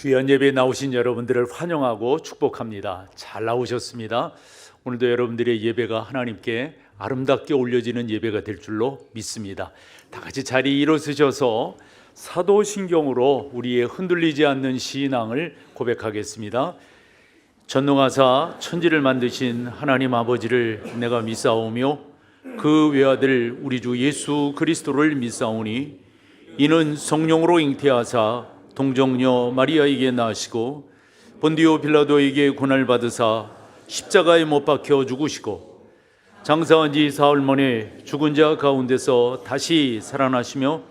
귀한 예배에 나오신 여러분들을 환영하고 축복합니다. 잘 나오셨습니다. 오늘도 여러분들의 예배가 하나님께 아름답게 올려지는 예배가 될 줄로 믿습니다. 다 같이 자리에 일어서셔서 사도신경으로 우리의 흔들리지 않는 신앙을 고백하겠습니다. 전능하사 천지를 만드신 하나님 아버지를 내가 믿사오며 그 외아들 우리 주 예수 그리스도를 믿사오니 이는 성령으로 잉태하사 동정녀 마리아에게 나시고 본디오 빌라도에게 고난을 받으사 십자가에 못 박혀 죽으시고 장사한 지 사흘 만에 죽은 자 가운데서 다시 살아나시며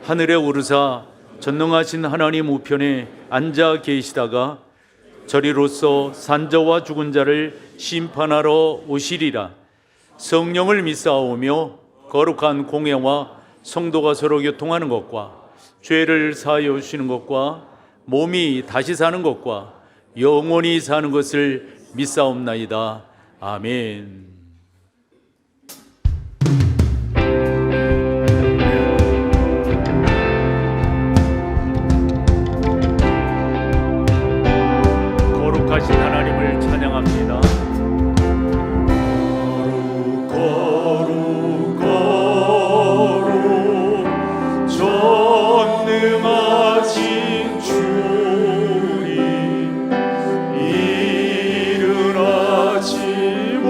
하늘에 오르사 전능하신 하나님 우편에 앉아 계시다가 저리로서 산자와 죽은 자를 심판하러 오시리라. 성령을 믿사오며 거룩한 공예와 성도가 서로 교통하는 것과 죄를 사하여 주시는 것과 몸이 다시 사는 것과 영원히 사는 것을 믿사옵나이다. 아멘. 거룩하신 하나님을 찬양합니다. 거룩 전능하신 주님 이른 아침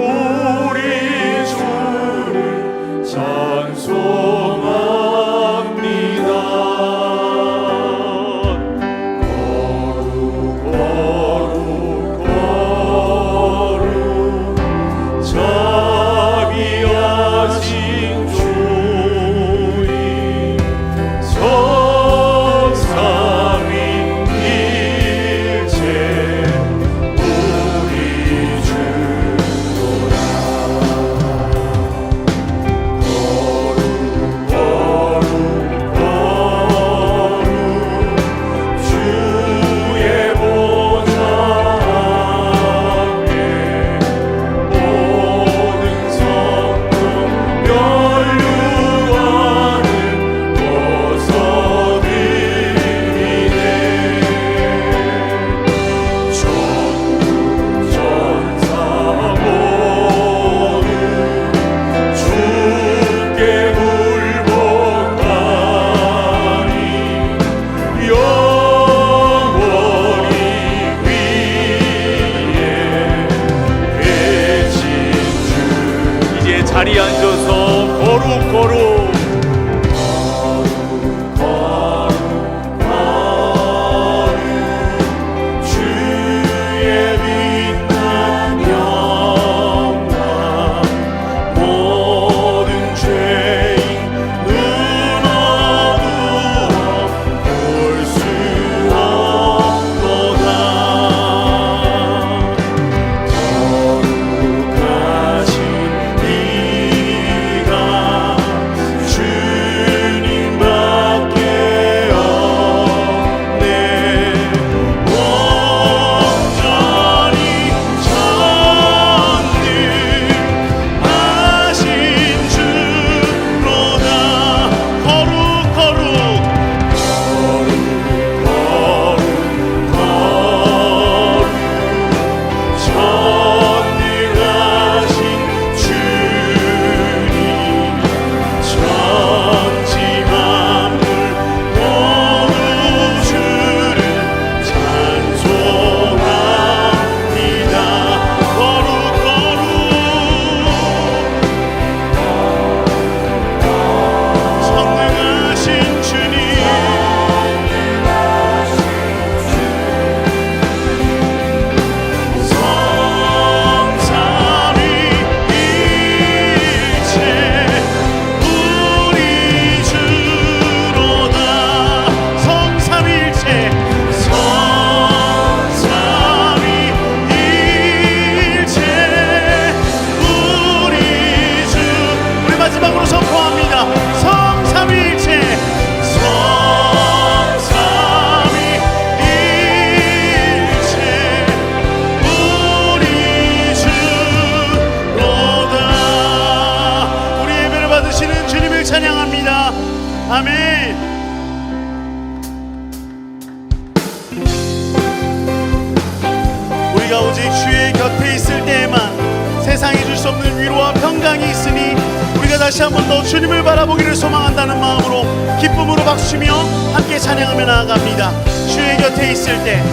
곁에 있을 때에만 세상이 줄 수 없는 위로와 평강이 있으니 우리가 다시 한 번 더 주님을 바라보기를 소망한다는 마음으로 기쁨으로 박수치며 함께 찬양하며 나아갑니다. 주의 곁에 있을 때,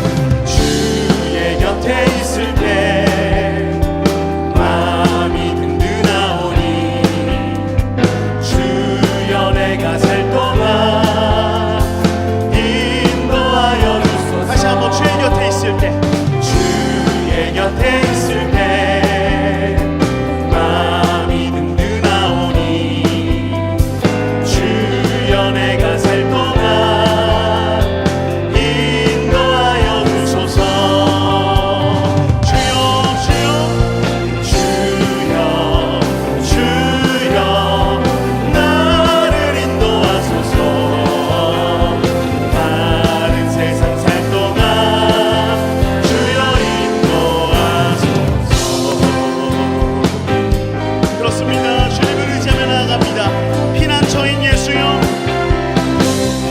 주의 곁에 있을 때 마음이 든든하오니 주여 내가 살 동안 인도하여 주소서. 다시 한번 주의 곁에 있을 때, 주의 곁에 있을 때 마음이 든든하오니 주여 내가 살 동안 인도하여 주소서. 주여 주여 주여 주여 나를 인도하소서. 다른 세상 살 동안 주여 인도하소서. 그렇습니다. 주님을 의지하며 나아갑니다. 피난처인 예수여,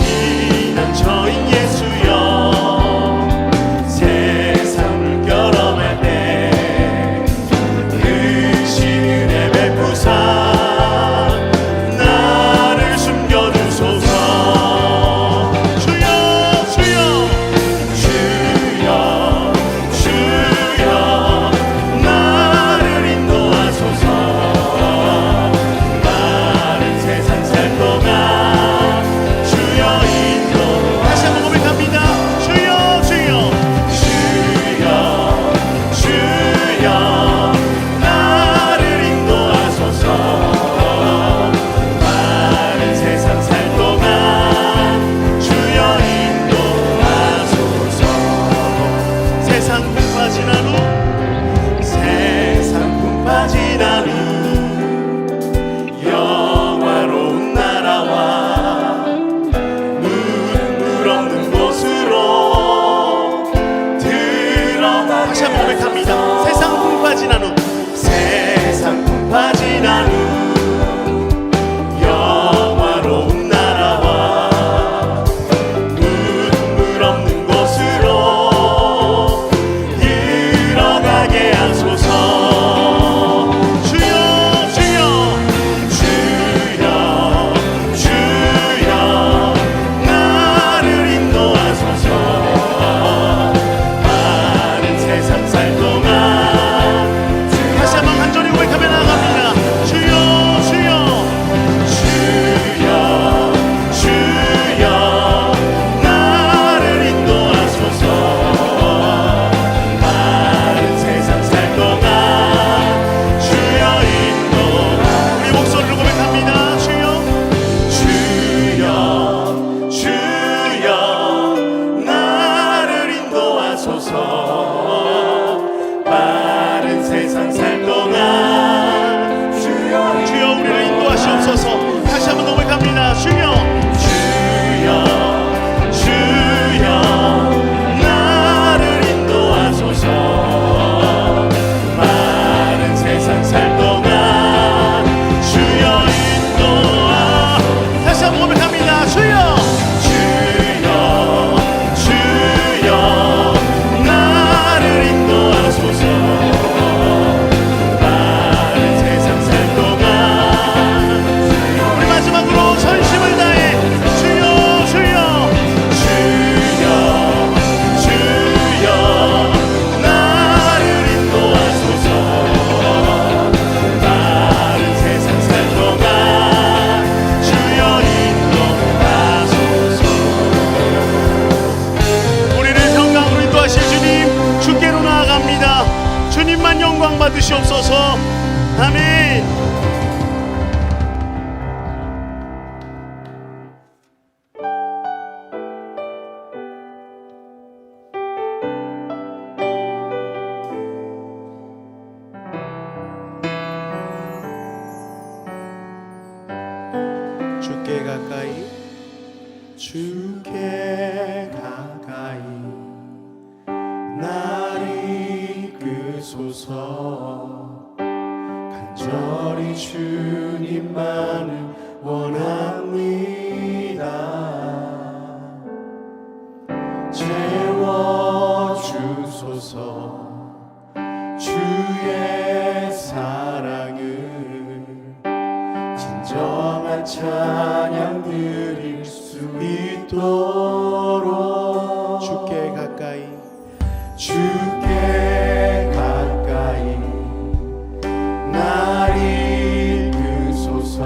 피난처인 예수여, 세상 물결 엄할 때 크신 은혜 베푸사 나를 숨겨주소서. 주여 주여 주여 주여 나를 인도하소서. 다른 세상 살 동안 주여 인도. 다시 한번 고백합니다. 주여 주여 주여 주여 나를 인도하소서. 다른 세상 살 동안 주여 인도하소서. 세상 풍파 지난 후, 세상 풍파 지난 후 영화로운 나라와 눈물 없는 곳으로 들어가. 다시 한번 고백합니다. 세상 풍파 지난 후, 세상 풍파 지난 후 영화로운 나라와 눈물 없는 곳으로 들어가게 하소서. 주여 주여 주여 주여 나를 인도하소서. 다른 세상 살 동안 다시 한번 간절히 고백하며 나아갑니다. 주여 주여 주여 주여 나를 인도하소서. 다른 세상 살 동안 주여 인도. 우리 목소리로 고백합니다. 주여 주여 주여 나를 인도하소서. 빠른 세상 살 동안 주여 주여 우리를 인도하시옵소서. 다시 한번 고백합니다. 주여 주여 주여 나를 인도하소서. 빠른 세상 살 동안 주여 인도하. 다시 한번 고백합니다. 주여 주여 주여 나를 인도하소서. 빠른 세상 살 동안 우리 마지막으로 전심을 다해 주여 주여 주여 주여 나를 인도하소서. 빠른 세상 살 동안 주여 인도하소서. 우리를 평강으로 인도하실 주님, 주께로 나아갑니다. 주님만 영광 받으시옵소서. 아멘. 주께 가까이 주께 가까이 나를 이끄소서. 간절히 주님만을 원합니다. 채워주소서. 주 주께 가까이 주께 가까이 날 이끄소서.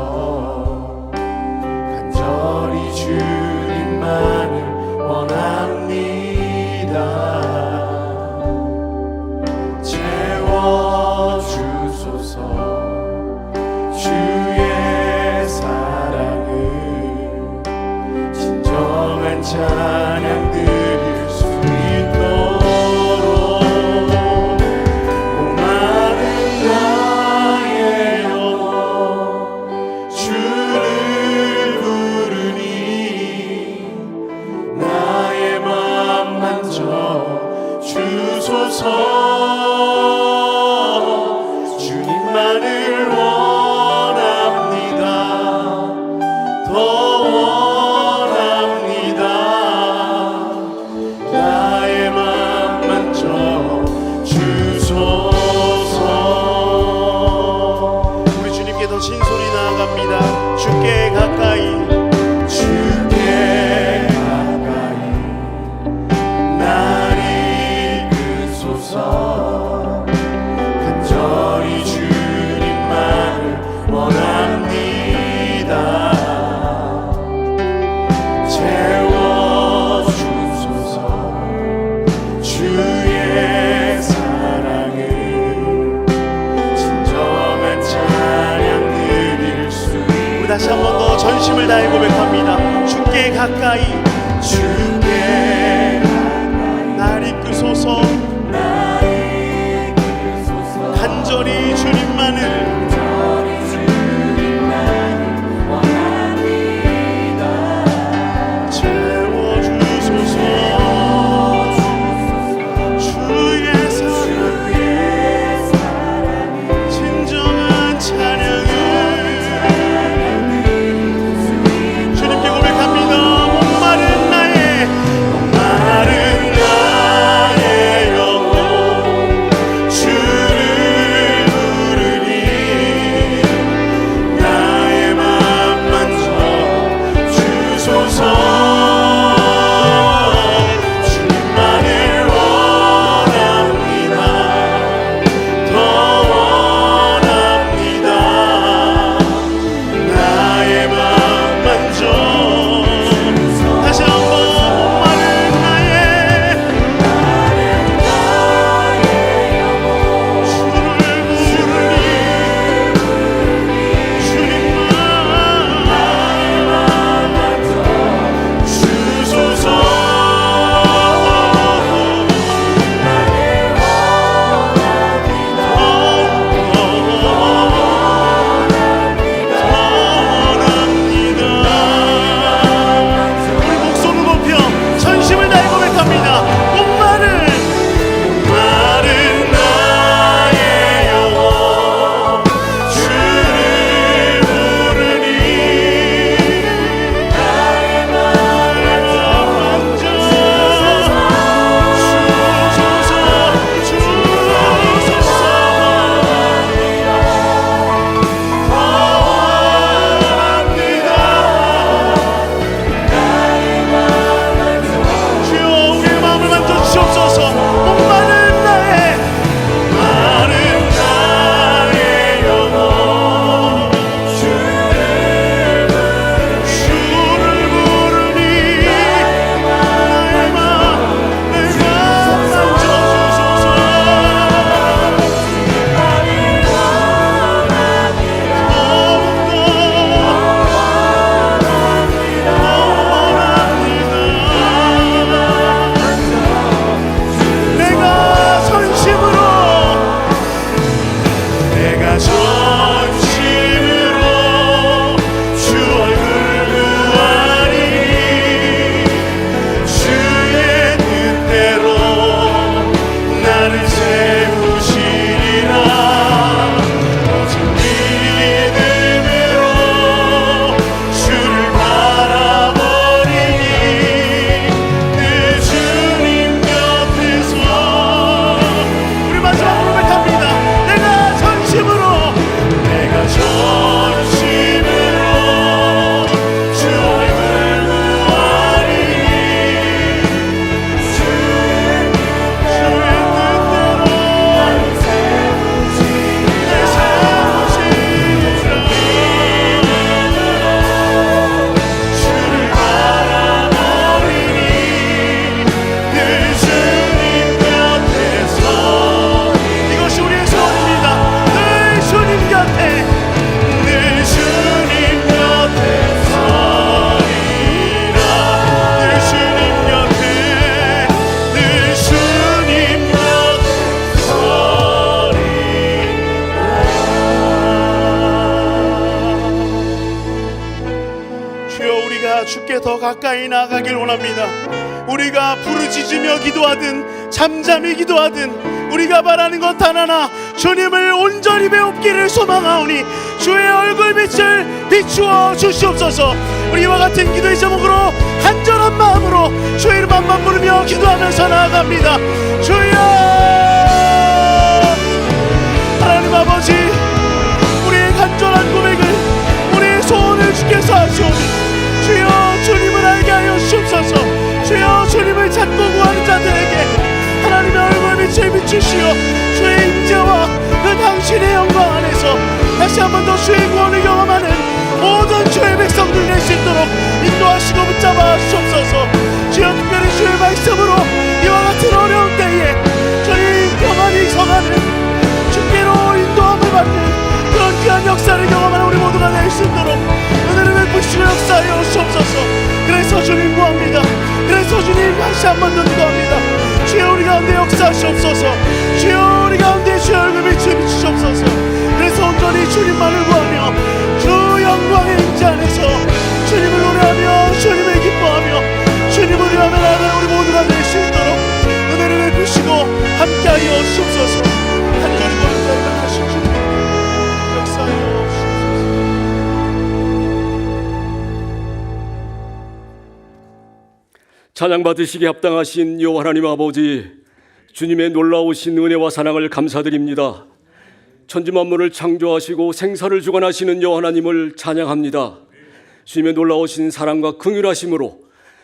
간절히 주님만을 원합니다. 채워주소서. 주의 사랑을 진정한 찬양 드릴 수 있도록 목마른 나의 영혼 주를 부르니 나의 맘 만져 주소서. 주님만을 원합니다. 더 원합니다. 나의 맘 만져 주소서. 우리 주님께 더 진솔히 나아갑니다. 주께 가까이 주께 가까이 날 이끄소서. 간절히 주님만을 원합니다. 채워주소서. 주의 사랑을 진정한 찬양 드릴 수 우리 다시 한 번 더 전심을 다해 고백합니다. 주께 가까이 주께 날 이끄소서. 간절히 주님만을 채워주소서. 주의 사랑 진정한 찬양을 주님께 고백합니다. 목마른 주님께 더 가까이 나아가길 원합니다. 우리가 부르짖으며 기도하든 잠잠히 기도하든 우리가 바라는 것 단 하나, 주님을 온전히 배웁기를 소망하오니 주의 얼굴빛을 비추어 주시옵소서. 우리와 같은 기도의 제목으로 간절한 마음으로 주의 이름만 부르며 기도하면서 나아갑니다. 주여, 하나님 아버지, 우리의 간절한 고백을, 우리의 소원을 주께서 하시오니 주여, 주님을 알게 하여 주옵소서. 주여, 주님을 찾고 구하는 자들에게 하나님의 얼굴빛을 비추시어 주의 임재와 그 당신의 영광 안에서 다시 한 번 더 주의 구원을 경험하는 모든 주의 백성들 될 수 있도록 인도하시고 붙잡아 주옵소서. 주여, 특별히 주의 말씀으로 이와 같은 어려운 때에 저희 평안히 서가는 주께로 인도함을 받는 그런 귀한 역사를 경험하는 우리 모두가 될 수 있도록 은혜를 베푸시고 역사하여 주옵소서. 그래서 주님 구합니다. 그래서 주님 다시 한 번 더 기도합니다. 주여, 우리 가운데 역사하시옵소서. 주여, 우리 가운데 주의 얼굴 비추시옵소서. 그래서 온전히 주님만을 구하며 주 영광의 임재 안에서 주님을 노래하며 주님을 기뻐하며 주님을 위하며 나아가는 우리 모두가 될 수 있도록 은혜를 베푸시고 함께하여 주옵소서. 간절히 구하는 하신 주님 역사하여 주옵소서. 찬양 받으시기에 합당하신 여호와 하나님 아버지, 주님의 놀라우신 은혜와 사랑을 감사드립니다. 천지 만물을 창조하시고 생사를 주관하시는 여호와 하나님을 찬양합니다. 주님의 놀라우신 사랑과 긍휼하심으로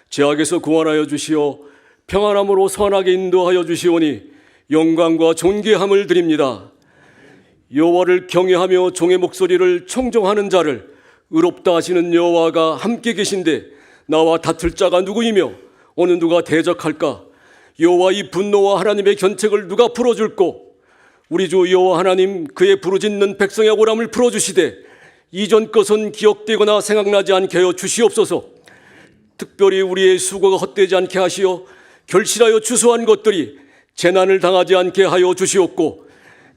죄악에서 구원하여 주시어 평안함으로 선하게 인도하여 주시오니 영광과 존귀함을 드립니다. 여호와를 경외하며 종의 목소리를 청정하는 자를 의롭다 하시는 여호와가 함께 계신데 나와 다툴 자가 누구이며 어느 누가 대적할까? 여호와 이 분노와 하나님의 견책을 누가 풀어줄꼬? 우리 주 여호와 하나님, 그의 부르짖는 백성의 억울함을 풀어주시되 이전 것은 기억되거나 생각나지 않게 하여 주시옵소서. 특별히 우리의 수고가 헛되지 않게 하시어 결실하여 추수한 것들이 재난을 당하지 않게 하여 주시옵고,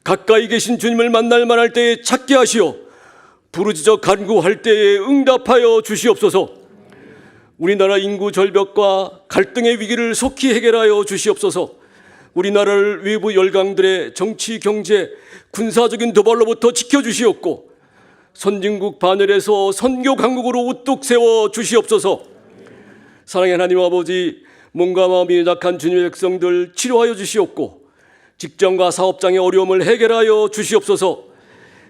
가까이 계신 주님을 만날 만할 때에 찾게 하시어 부르짖어 간구할 때에 응답하여 주시옵소서. 우리나라 인구 절벽과 갈등의 위기를 속히 해결하여 주시옵소서. 우리나라를 외부 열강들의 정치, 경제, 군사적인 도발로부터 지켜주시옵고 선진국 반열에서 선교 강국으로 우뚝 세워 주시옵소서. 사랑의 하나님 아버지, 몸과 마음이 약한 주님의 백성들 치료하여 주시옵고 직장과 사업장의 어려움을 해결하여 주시옵소서.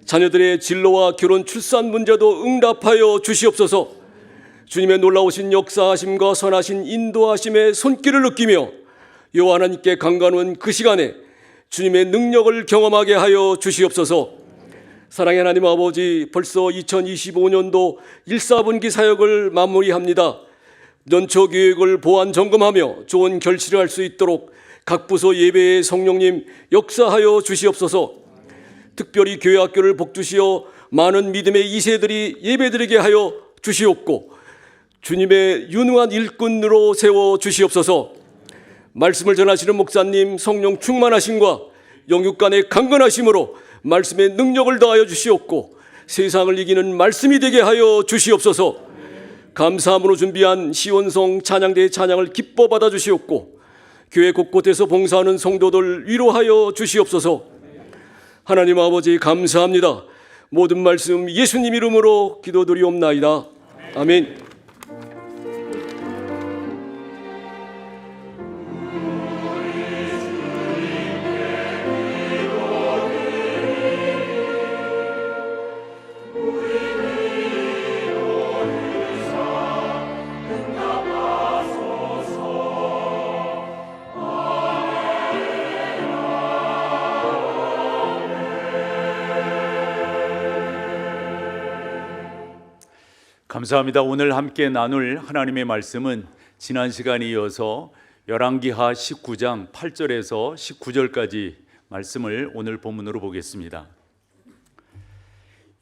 자녀들의 진로와 결혼, 출산 문제도 응답하여 주시옵소서. 주님의 놀라우신 역사하심과 선하신 인도하심의 손길을 느끼며 여호와 하나님께 간구하는 그 시간에 주님의 능력을 경험하게 하여 주시옵소서. 사랑의 하나님 아버지, 벌써 2025년도 1사분기 사역을 마무리합니다. 연초 계획을 보완 점검하며 좋은 결실을 할 수 있도록 각 부서 예배의 성령님 역사하여 주시옵소서. 특별히 교회 학교를 복주시어 많은 믿음의 2세들이 예배드리게 하여 주시옵고 주님의 유능한 일꾼으로 세워 주시옵소서. 말씀을 전하시는 목사님 성령 충만하심과 영육간의 강건하심으로 말씀의 능력을 더하여 주시옵고 세상을 이기는 말씀이 되게 하여 주시옵소서. 감사함으로 준비한 시온성 찬양대의 찬양을 기뻐 받아 주시옵고 교회 곳곳에서 봉사하는 성도들 위로하여 주시옵소서. 하나님 아버지, 감사합니다. 모든 말씀 예수님 이름으로 기도드리옵나이다. 아멘. 감사합니다. 오늘 함께 나눌 하나님의 말씀은 지난 시간에 이어서 열왕기하 19장 8절에서 19절까지 말씀을 오늘 본문으로 보겠습니다.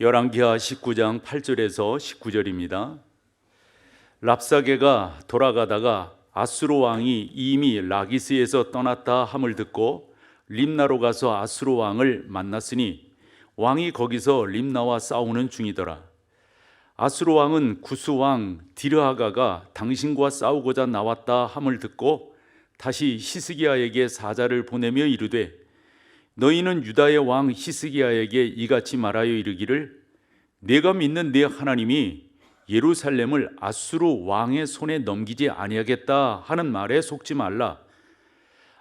열왕기하 19장 8절에서 19절입니다. 랍사게가 돌아가다가 아수르 왕이 이미 라기스에서 떠났다 함을 듣고 림나로 가서 아수르 왕을 만났으니 왕이 거기서 림나와 싸우는 중이더라. 아수르 왕은 구스 왕 디르하가가 당신과 싸우고자 나왔다 함을 듣고 다시 히스기야에게 사자를 보내며 이르되 너희는 유다의 왕 히스기야에게 이같이 말하여 이르기를 내가 믿는 내 하나님이 예루살렘을 아수르 왕의 손에 넘기지 아니하겠다 하는 말에 속지 말라.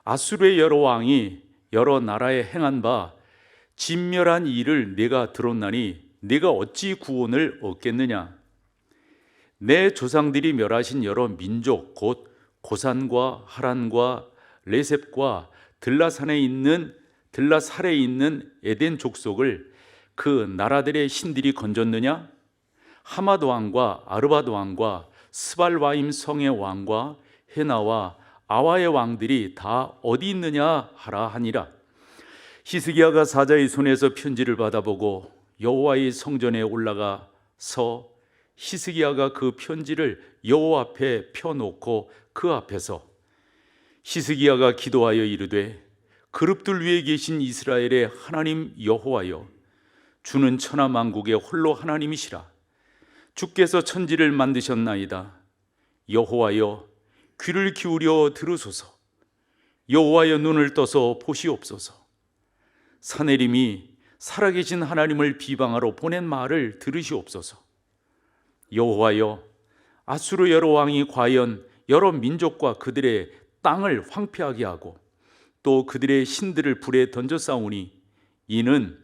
아수르의 여러 왕이 여러 나라에 행한 바 진멸한 일을 내가 들었나니 내가 어찌 구원을 얻겠느냐. 내 조상들이 멸하신 여러 민족 곧 고산과 하란과 레셉과 들라살에 있는 에덴 족속을 그 나라들의 신들이 건졌느냐? 하마드 왕과 아르바드 왕과 스발와임 성의 왕과 헤나와 아와의 왕들이 다 어디 있느냐 하라 하니라. 히스기야가 사자의 손에서 편지를 받아보고 여호와의 성전에 올라가 서 히스기야가 그 편지를 여호와 앞에 펴놓고 그 앞에서 히스기야가 기도하여 이르되 그룹들 위에 계신 이스라엘의 하나님 여호와여, 주는 천하 만국의 홀로 하나님이시라. 주께서 천지를 만드셨나이다. 여호와여, 귀를 기울여 들으소서. 여호와여, 눈을 떠서 보시옵소서. 사내림이 살아계신 하나님을 비방하러 보낸 말을 들으시옵소서. 여호와여, 아수르 여러 왕이 과연 여러 민족과 그들의 땅을 황폐하게 하고 또 그들의 신들을 불에 던져 싸우니 이는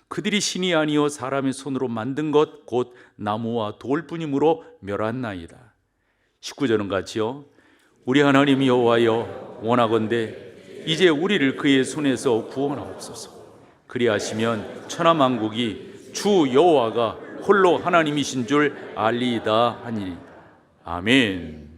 그들이 신이 아니요 사람의 손으로 만든 것 곧 나무와 돌뿐이므로 멸한나이다. 19절은 같이요. 우리 하나님 여호와여, 원하건대 이제 우리를 그의 손에서 구원하옵소서. 그리하시면 천하 만국이 주 여호와가 홀로 하나님이신 줄 알리이다 하니. 아멘.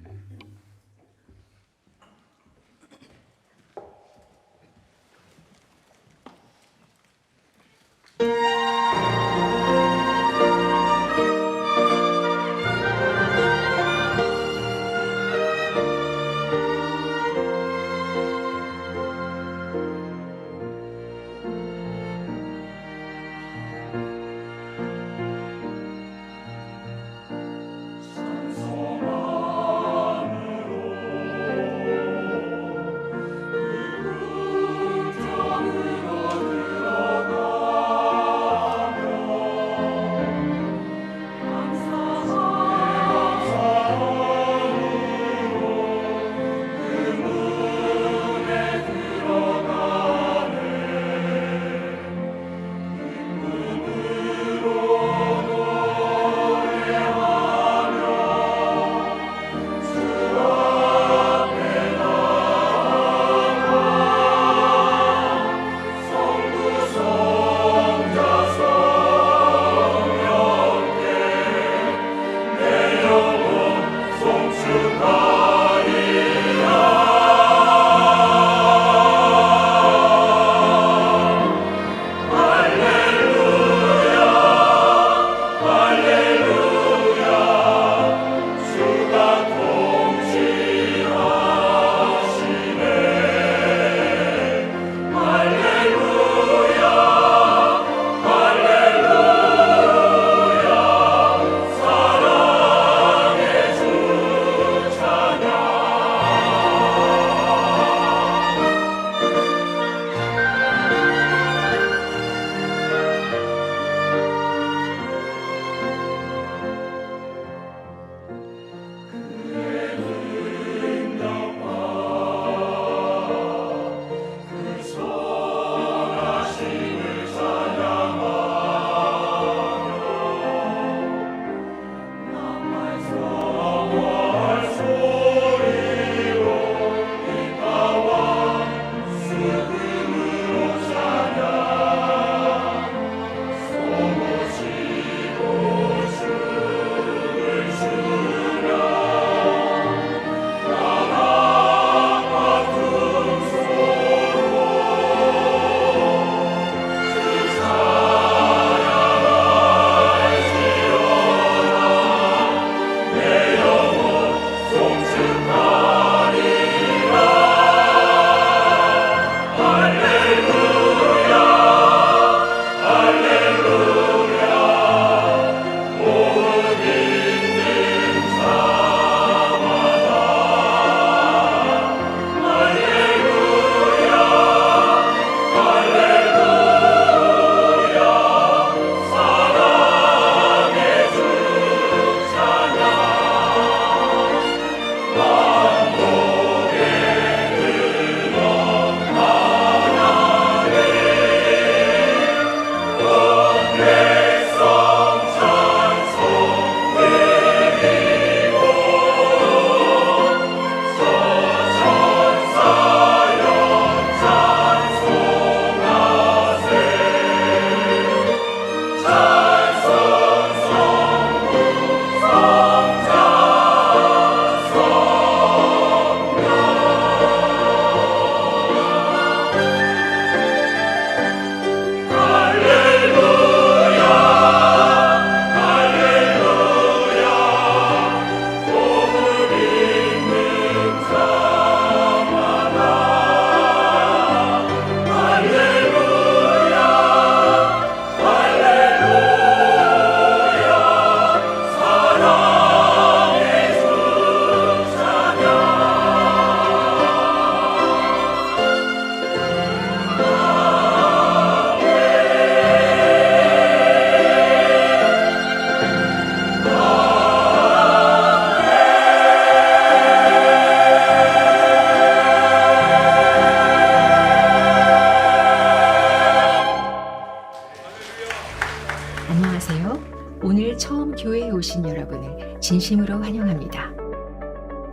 진심으로 환영합니다.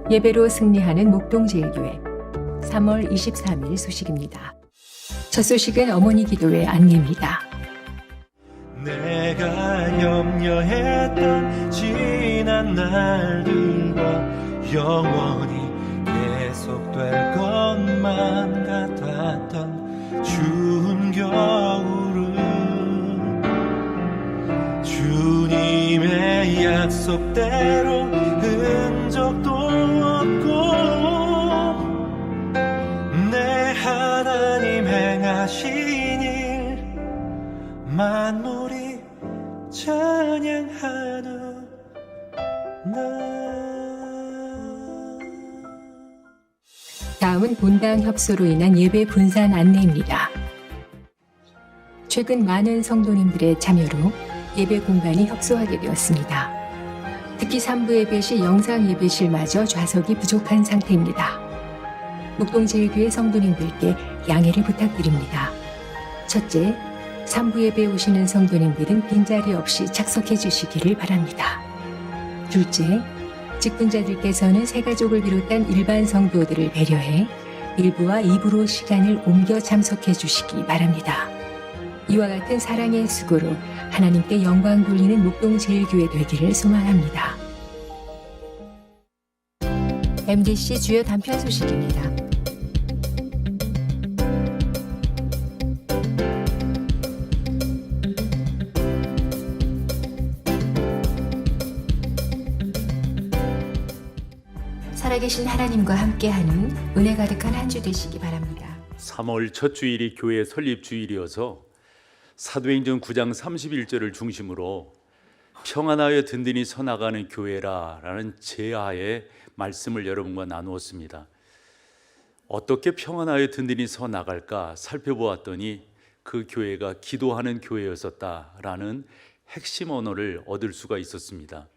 예배로 승리하는 목동제일교회 3월 23일 소식입니다. 첫 소식은 어머니 기도회 안내입니다. 내가 염려했던 지난 날들과 영원히 계속될 것만 같았던 추운 겨울은 주님의 약속대로 흔적도 없고 내 하나님 행하신 일 만물이 찬양하는 날. 다음은 본당 협소로 인한 예배 분산 안내입니다. 최근 많은 성도님들의 참여로 예배 공간이 협소하게 되었습니다. 특히 3부 예배 시 영상 예배실마저 좌석이 부족한 상태입니다. 목동제일교회 성도님들께 양해를 부탁드립니다. 첫째, 3부 예배에 오시는 성도님들은 빈자리 없이 착석해 주시기를 바랍니다. 둘째, 직분자들께서는 새가족을 비롯한 일반 성도들을 배려해 1부와 2부로 시간을 옮겨 참석해 주시기 바랍니다. 이와 같은 사랑의 수고로 하나님께 영광 돌리는 목동제일교회 되기를 소망합니다. MDC 주요 단편 소식입니다. 살아계신 하나님과 함께하는 은혜 가득한 한 주 되시기 바랍니다. 3월 첫 주일이 교회 설립 주일이어서 사도행전 9장 31절을 중심으로 평안하여 든든히 서나가는 교회라라는 제하의 말씀을 여러분과 나누었습니다. 어떻게 평안하여 든든히 서나갈까 살펴보았더니 그 교회가 기도하는 교회였었다라는 핵심 언어를 얻을 수가 있었습니다.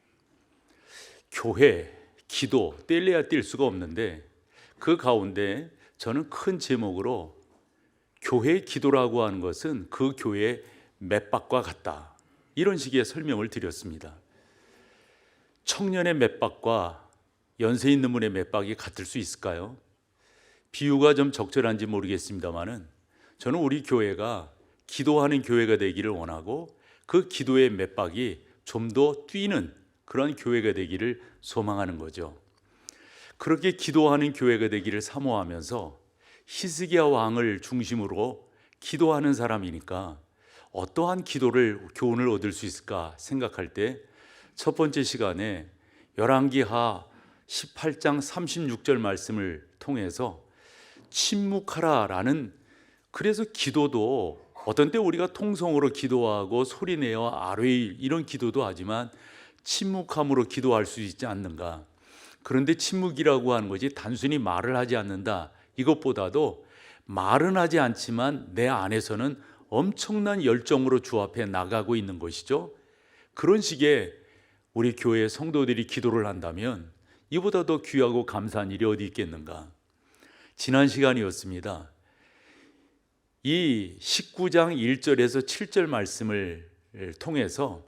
교회, 기도, 뗄래야 뗄 수가 없는데 그 가운데 저는 큰 제목으로 교회 기도라고 하는 것은 그 교회의 맷박과 같다, 이런 식의 설명을 드렸습니다. 청년의 맷박과 연세 있는 분의 맷박이 같을 수 있을까요? 비유가 좀 적절한지 모르겠습니다만은 저는 우리 교회가 기도하는 교회가 되기를 원하고 그 기도의 맷박이 좀 더 뛰는 그런 교회가 되기를 소망하는 거죠. 그렇게 기도하는 교회가 되기를 사모하면서 히스기야 왕을 중심으로 기도하는 사람이니까 어떠한 기도를 교훈을 얻을 수 있을까 생각할 때 첫 번째 시간에 열왕기하 18장 36절 말씀을 통해서 침묵하라라는, 그래서 기도도 어떤 때 우리가 통성으로 기도하고 소리내어 아뢰일 이런 기도도 하지만 침묵함으로 기도할 수 있지 않는가. 그런데 침묵이라고 하는 것이 단순히 말을 하지 않는다, 이것보다도 말은 하지 않지만 내 안에서는 엄청난 열정으로 주 앞에 나가고 있는 것이죠. 그런 식의 우리 교회 성도들이 기도를 한다면 이보다 더 귀하고 감사한 일이 어디 있겠는가. 지난 시간이었습니다. 이 19장 1절에서 7절 말씀을 통해서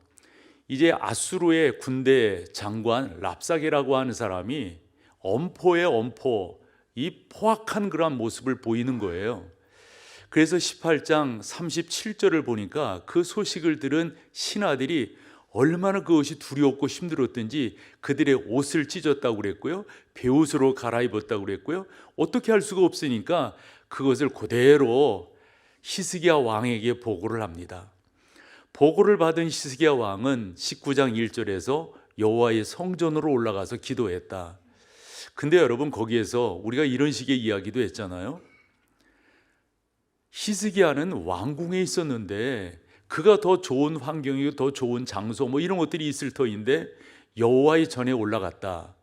이제 아수르의 군대 장관 랍사게라고 하는 사람이 엄포의 엄포, 이 포악한 그러한 모습을 보이는 거예요. 그래서 18장 37절을 보니까 그 소식을 들은 신하들이 얼마나 그것이 두려웠고 힘들었든지 그들의 옷을 찢었다고 그랬고요, 베옷으로 갈아입었다고 그랬고요, 어떻게 할 수가 없으니까 그것을 그대로 히스기야 왕에게 보고를 합니다. 보고를 받은 히스기야 왕은 19장 1절에서 여호와의 성전으로 올라가서 기도했다. 근데 여러분, 거기에서 우리가 이런 식의 이야기도 했잖아요. 히스기야는 왕궁에 있었는데 그가 더 좋은 환경이고 더 좋은 장소 뭐 이런 것들이 있을 터인데 여호와의 전에 올라갔다.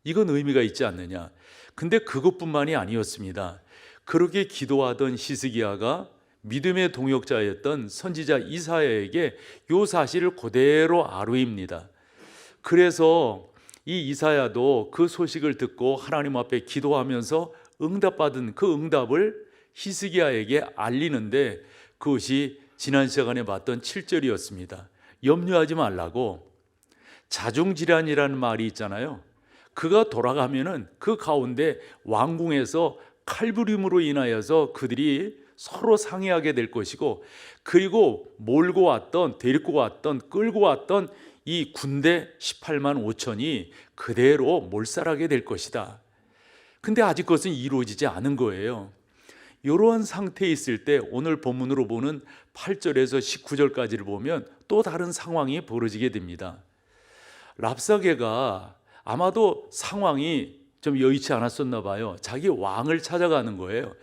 이건 의미가 있지 않느냐. 근데 그것뿐만이 아니었습니다. 그렇게 기도하던 히스기야가 믿음의 동역자였던 선지자 이사야에게 이 사실을 그대로 아뢰입니다. 그래서 이 이사야도 그 소식을 듣고 하나님 앞에 기도하면서 응답받은 그 응답을 히스기야에게 알리는데 그것이 지난 시간에 봤던 7절이었습니다. 염려하지 말라고, 자중질환이라는 말이 있잖아요. 그가 돌아가면은 그 가운데 왕궁에서 칼부림으로 인하여서 그들이 서로 상의하게 될 것이고, 그리고 몰고 왔던, 데리고 왔던, 끌고 왔던 이 군대 18만 5천이 그대로 몰살하게 될 것이다. 근데 아직 그것은 이루어지지 않은 거예요. 이러한 상태에 있을 때 오늘 본문으로 보는 8절에서 19절까지를 보면 또 다른 상황이 벌어지게 됩니다. 랍사게가 아마도 상황이 좀 여의치 않았었나 봐요. 자기 왕을 찾아가는 거예요.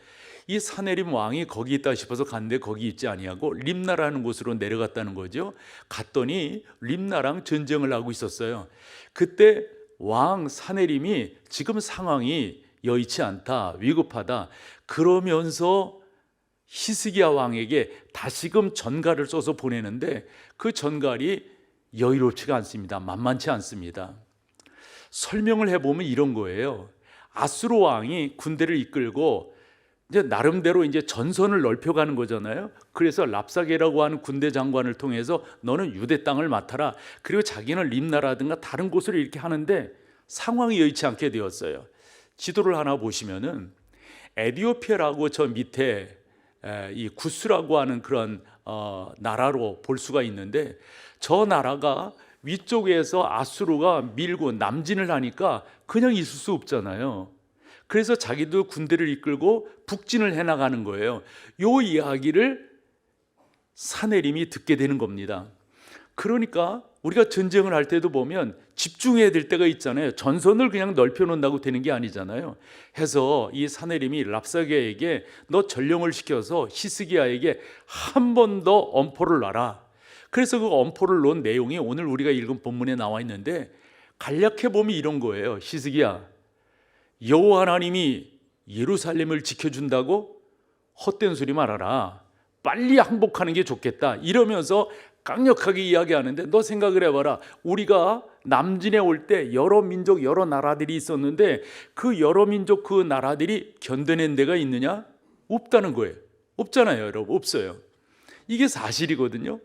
이 사내림 왕이 거기 있다 싶어서 갔는데 거기 있지 아니하고 림나라는 곳으로 내려갔다는 거죠. 갔더니 림나랑 전쟁을 하고 있었어요. 그때 왕 사내림이 지금 상황이 여의치 않다, 위급하다, 그러면서 히스기야 왕에게 다시금 전갈을 써서 보내는데 그 전갈이 여유롭지가 않습니다. 만만치 않습니다. 설명을 해보면 이런 거예요. 아수르 왕이 군대를 이끌고 이제 나름대로 이제 전선을 넓혀가는 거잖아요. 그래서 랍사게라고 하는 군대 장관을 통해서 너는 유대 땅을 맡아라. 그리고 자기는 림나라든가 다른 곳으로 이렇게 하는데 상황이 여의치 않게 되었어요. 지도를 하나 보시면은 에디오피아라고 저 밑에 이 구스라고 하는 그런 나라로 볼 수가 있는데, 저 나라가 위쪽에서 아수르가 밀고 남진을 하니까 그냥 있을 수 없잖아요. 그래서 자기도 군대를 이끌고 북진을 해나가는 거예요. 요 이야기를 사내림이 듣게 되는 겁니다. 그러니까 우리가 전쟁을 할 때도 보면 집중해야 될 때가 있잖아요. 전선을 그냥 넓혀놓는다고 되는 게 아니잖아요. 해서 이 사내림이 랍사게에게 너 전령을 시켜서 히스기야에게 한 번 더 엄포를 놔라. 그래서 그 엄포를 놓은 내용이 오늘 우리가 읽은 본문에 나와 있는데, 간략해 보면 이런 거예요. 히스기야, 여호와 하나님이 예루살렘을 지켜준다고 헛된 소리 말아라. 빨리 항복하는 게 좋겠다. 이러면서 강력하게 이야기하는데, 너 생각을 해봐라. 우리가 남진에 올 때 여러 민족 여러 나라들이 있었는데 그 여러 민족 그 나라들이 견뎌낸 데가 있느냐? 없다는 거예요. 없잖아요, 여러분. 없어요. 이게 사실이거든요.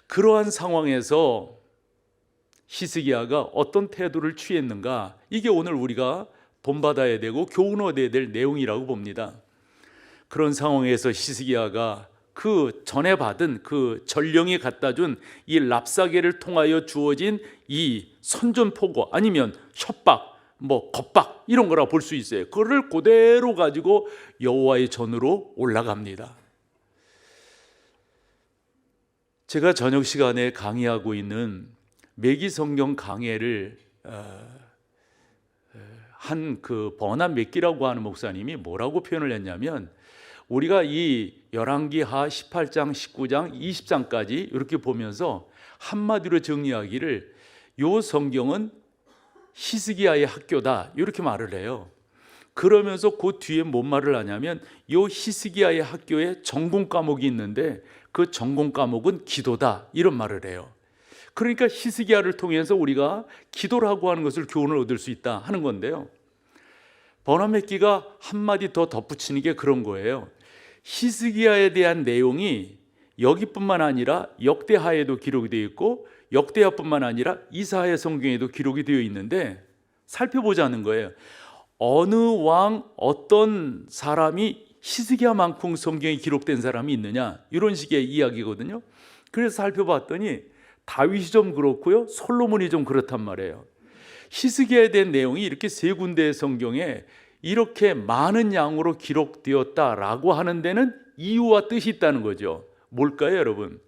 그러한 상황에서 히스기야가 어떤 태도를 취했는가, 이게 오늘 우리가 본받아야 되고 교훈 얻어야 될 내용이라고 봅니다. 그런 상황에서 히스기야가 그 전에 받은 그 전령이 갖다 준 이 랍사게를 통하여 주어진 이 선전포고 아니면 협박, 겁박 이런 거라 볼 수 있어요. 그거를 그대로 가지고 여호와의 전으로 올라갑니다. 제가 저녁 시간에 강의하고 있는 매기 성경 강해를 한 그 버나 맥기라고 하는 목사님이 뭐라고 표현을 했냐면, 우리가 이 열왕기하 18장, 19장, 20장까지 이렇게 보면서 한마디로 정리하기를 요 성경은 히스기야의 학교다 이렇게 말을 해요. 그러면서 그 뒤에 뭔 말을 하냐면, 요 히스기야의 학교에 전공 과목이 있는데 그 전공 과목은 기도다 이런 말을 해요. 그러니까 히스기야를 통해서 우리가 기도라고 하는 것을 교훈을 얻을 수 있다 하는 건데요. 버나맥기가 한마디 더 덧붙이는 게 그런 거예요. 히스기야에 대한 내용이 여기뿐만 아니라 역대하에도 기록이 되어 있고 역대하뿐만 아니라 이사야 성경에도 기록이 되어 있는데, 살펴보자는 거예요. 어느 왕, 어떤 사람이 히스기야만큼 성경에 기록된 사람이 있느냐, 이런 식의 이야기거든요. 그래서 살펴봤더니 다윗이 좀 그렇고요, 솔로몬이 좀 그렇단 말이에요. 히스기야에 대한 내용이 이렇게 세 군데의 성경에 이렇게 많은 양으로 기록되었다라고 하는 데는 이유와 뜻이 있다는 거죠. 뭘까요, 여러분?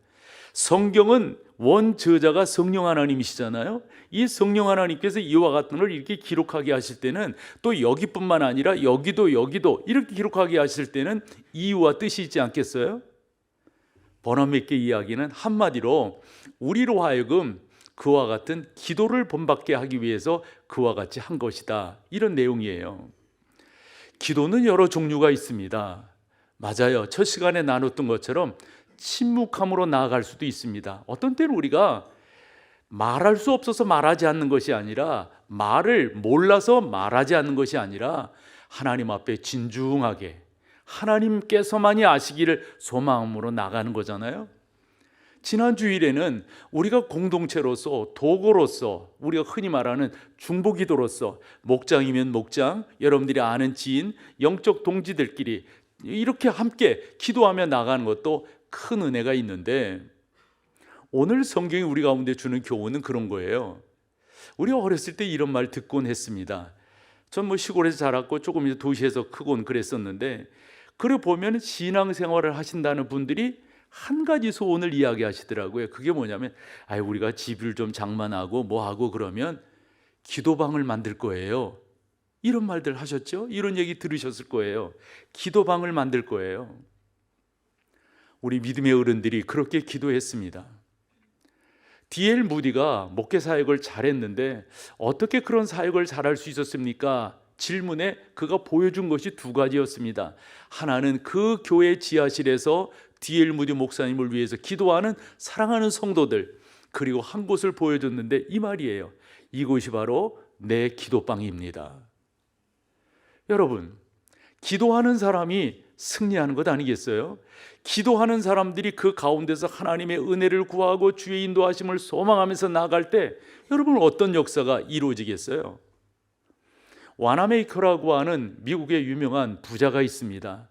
성경은 원저자가 성령 하나님이시잖아요. 이 성령 하나님께서 이와 같은 걸 이렇게 기록하게 하실 때는, 또 여기뿐만 아니라 여기도 이렇게 기록하게 하실 때는 이유와 뜻이 있지 않겠어요? 버나맥기 이야기는 한마디로 우리로 하여금 그와 같은 기도를 본받게 하기 위해서 그와 같이 한 것이다, 이런 내용이에요. 기도는 여러 종류가 있습니다. 맞아요. 첫 시간에 나눴던 것처럼 침묵함으로 나아갈 수도 있습니다. 어떤 때는 우리가 말할 수 없어서 말하지 않는 것이 아니라, 말을 몰라서 말하지 않는 것이 아니라 하나님 앞에 진중하게 하나님께서만이 아시기를 소망으로 나가는 거잖아요. 지난 주일에는 우리가 공동체로서 도구로서 우리가 흔히 말하는 중보기도로서 목장이면 목장, 여러분들이 아는 지인, 영적 동지들끼리 이렇게 함께 기도하며 나가는 것도 큰 은혜가 있는데 오늘 성경이 우리 가운데 주는 교훈은 그런 거예요. 우리가 어렸을 때 이런 말 듣곤 했습니다. 전 뭐 시골에서 자랐고 조금 이제 도시에서 크곤 그랬었는데 그래 보면 신앙생활을 하신다는 분들이 한 가지 소원을 이야기하시더라고요. 그게 뭐냐면 우리가 집을 좀 장만하고 뭐하고 그러면 기도방을 만들 거예요. 이런 말들 하셨죠? 이런 얘기 들으셨을 거예요. 기도방을 만들 거예요. 우리 믿음의 어른들이 그렇게 기도했습니다. D.L. 무디가 목회 사역을 잘했는데 어떻게 그런 사역을 잘할 수 있었습니까? 질문에 그가 보여준 것이 두 가지였습니다. 하나는 그 교회 지하실에서 D.L. 무디 목사님을 위해서 기도하는 사랑하는 성도들, 그리고 한 곳을 보여줬는데 이 말이에요. 이곳이 바로 내 기도방입니다. 여러분, 기도하는 사람이 승리하는 것 아니겠어요? 기도하는 사람들이 그 가운데서 하나님의 은혜를 구하고 주의 인도하심을 소망하면서 나아갈 때 여러분 어떤 역사가 이루어지겠어요? 와나메이커라고 하는 미국의 유명한 부자가 있습니다.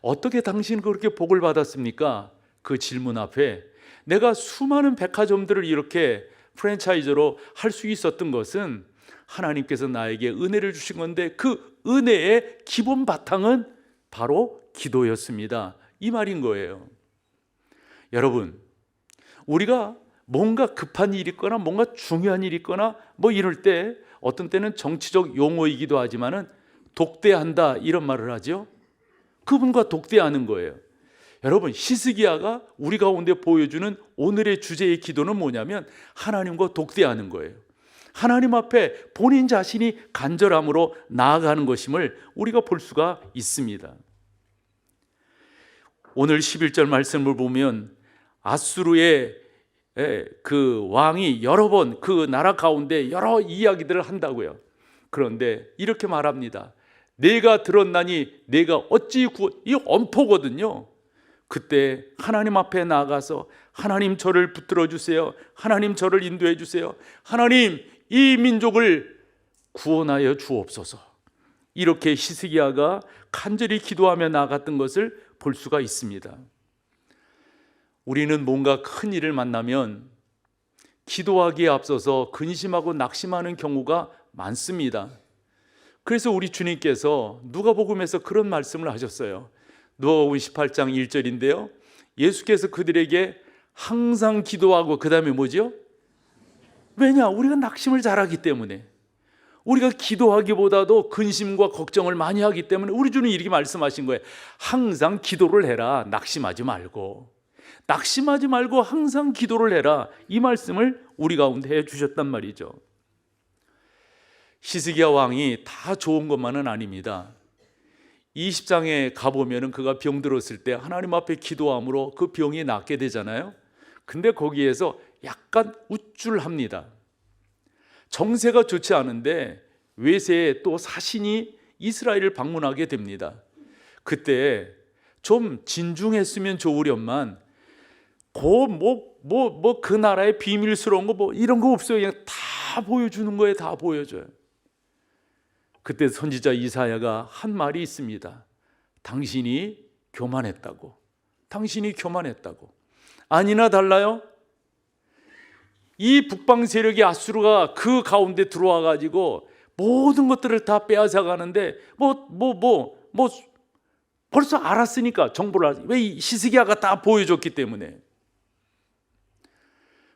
어떻게 당신 그렇게 복을 받았습니까? 그 질문 앞에 내가 수많은 백화점들을 이렇게 프랜차이저로 할 수 있었던 것은 하나님께서 나에게 은혜를 주신 건데 그 은혜의 기본 바탕은 바로 기도였습니다. 이 말인 거예요. 여러분, 우리가 뭔가 급한 일이 있거나 뭔가 중요한 일이 있거나 뭐 이럴 때 어떤 때는 정치적 용어이기도 하지만은 독대한다 이런 말을 하죠. 그분과 독대하는 거예요. 여러분, 히스기야가 우리 가운데 보여주는 오늘의 주제의 기도는 뭐냐면 하나님과 독대하는 거예요. 하나님 앞에 본인 자신이 간절함으로 나아가는 것임을 우리가 볼 수가 있습니다. 오늘 11절 말씀을 보면 아수르의 그 왕이 여러 번 그 나라 가운데 여러 이야기들을 한다고요. 그런데 이렇게 말합니다. 내가 들었나니 내가 어찌 이 엄포거든요. 그때 하나님 앞에 나아가서 하나님 저를 붙들어 주세요. 하나님 저를 인도해 주세요. 하나님 이 민족을 구원하여 주옵소서. 이렇게 히스기야가 간절히 기도하며 나아갔던 것을 볼 수가 있습니다. 우리는 뭔가 큰 일을 만나면 기도하기에 앞서서 근심하고 낙심하는 경우가 많습니다. 그래서 우리 주님께서 누가복음에서 그런 말씀을 하셨어요. 누가복음 18장 1절인데요. 예수께서 그들에게 항상 기도하고 그 다음에 뭐죠? 왜냐? 우리가 낙심을 잘하기 때문에, 우리가 기도하기보다도 근심과 걱정을 많이 하기 때문에 우리 주님 이렇게 말씀하신 거예요. 항상 기도를 해라. 낙심하지 말고. 낙심하지 말고 항상 기도를 해라. 이 말씀을 우리 가운데 해 주셨단 말이죠. 히스기야 왕이 다 좋은 것만은 아닙니다. 20장에 가보면 그가 병들었을 때 하나님 앞에 기도함으로 그 병이 낫게 되잖아요. 근데 거기에서 약간 우쭐합니다. 정세가 좋지 않은데 외세에 또 사신이 이스라엘을 방문하게 됩니다. 그때 좀 진중했으면 좋으련만 그 나라의 비밀스러운 거 뭐 이런 거 없어요. 그냥 다 보여주는 거예요. 다 보여줘요. 그때 선지자 이사야가 한 말이 있습니다. 당신이 교만했다고. 당신이 교만했다고. 아니나 달라요? 이 북방 세력이 아수르가 그 가운데 들어와 가지고 모든 것들을 다 빼앗아 가는데 벌써 알았으니까 정보를 왜 히스기야가 다 보여줬기 때문에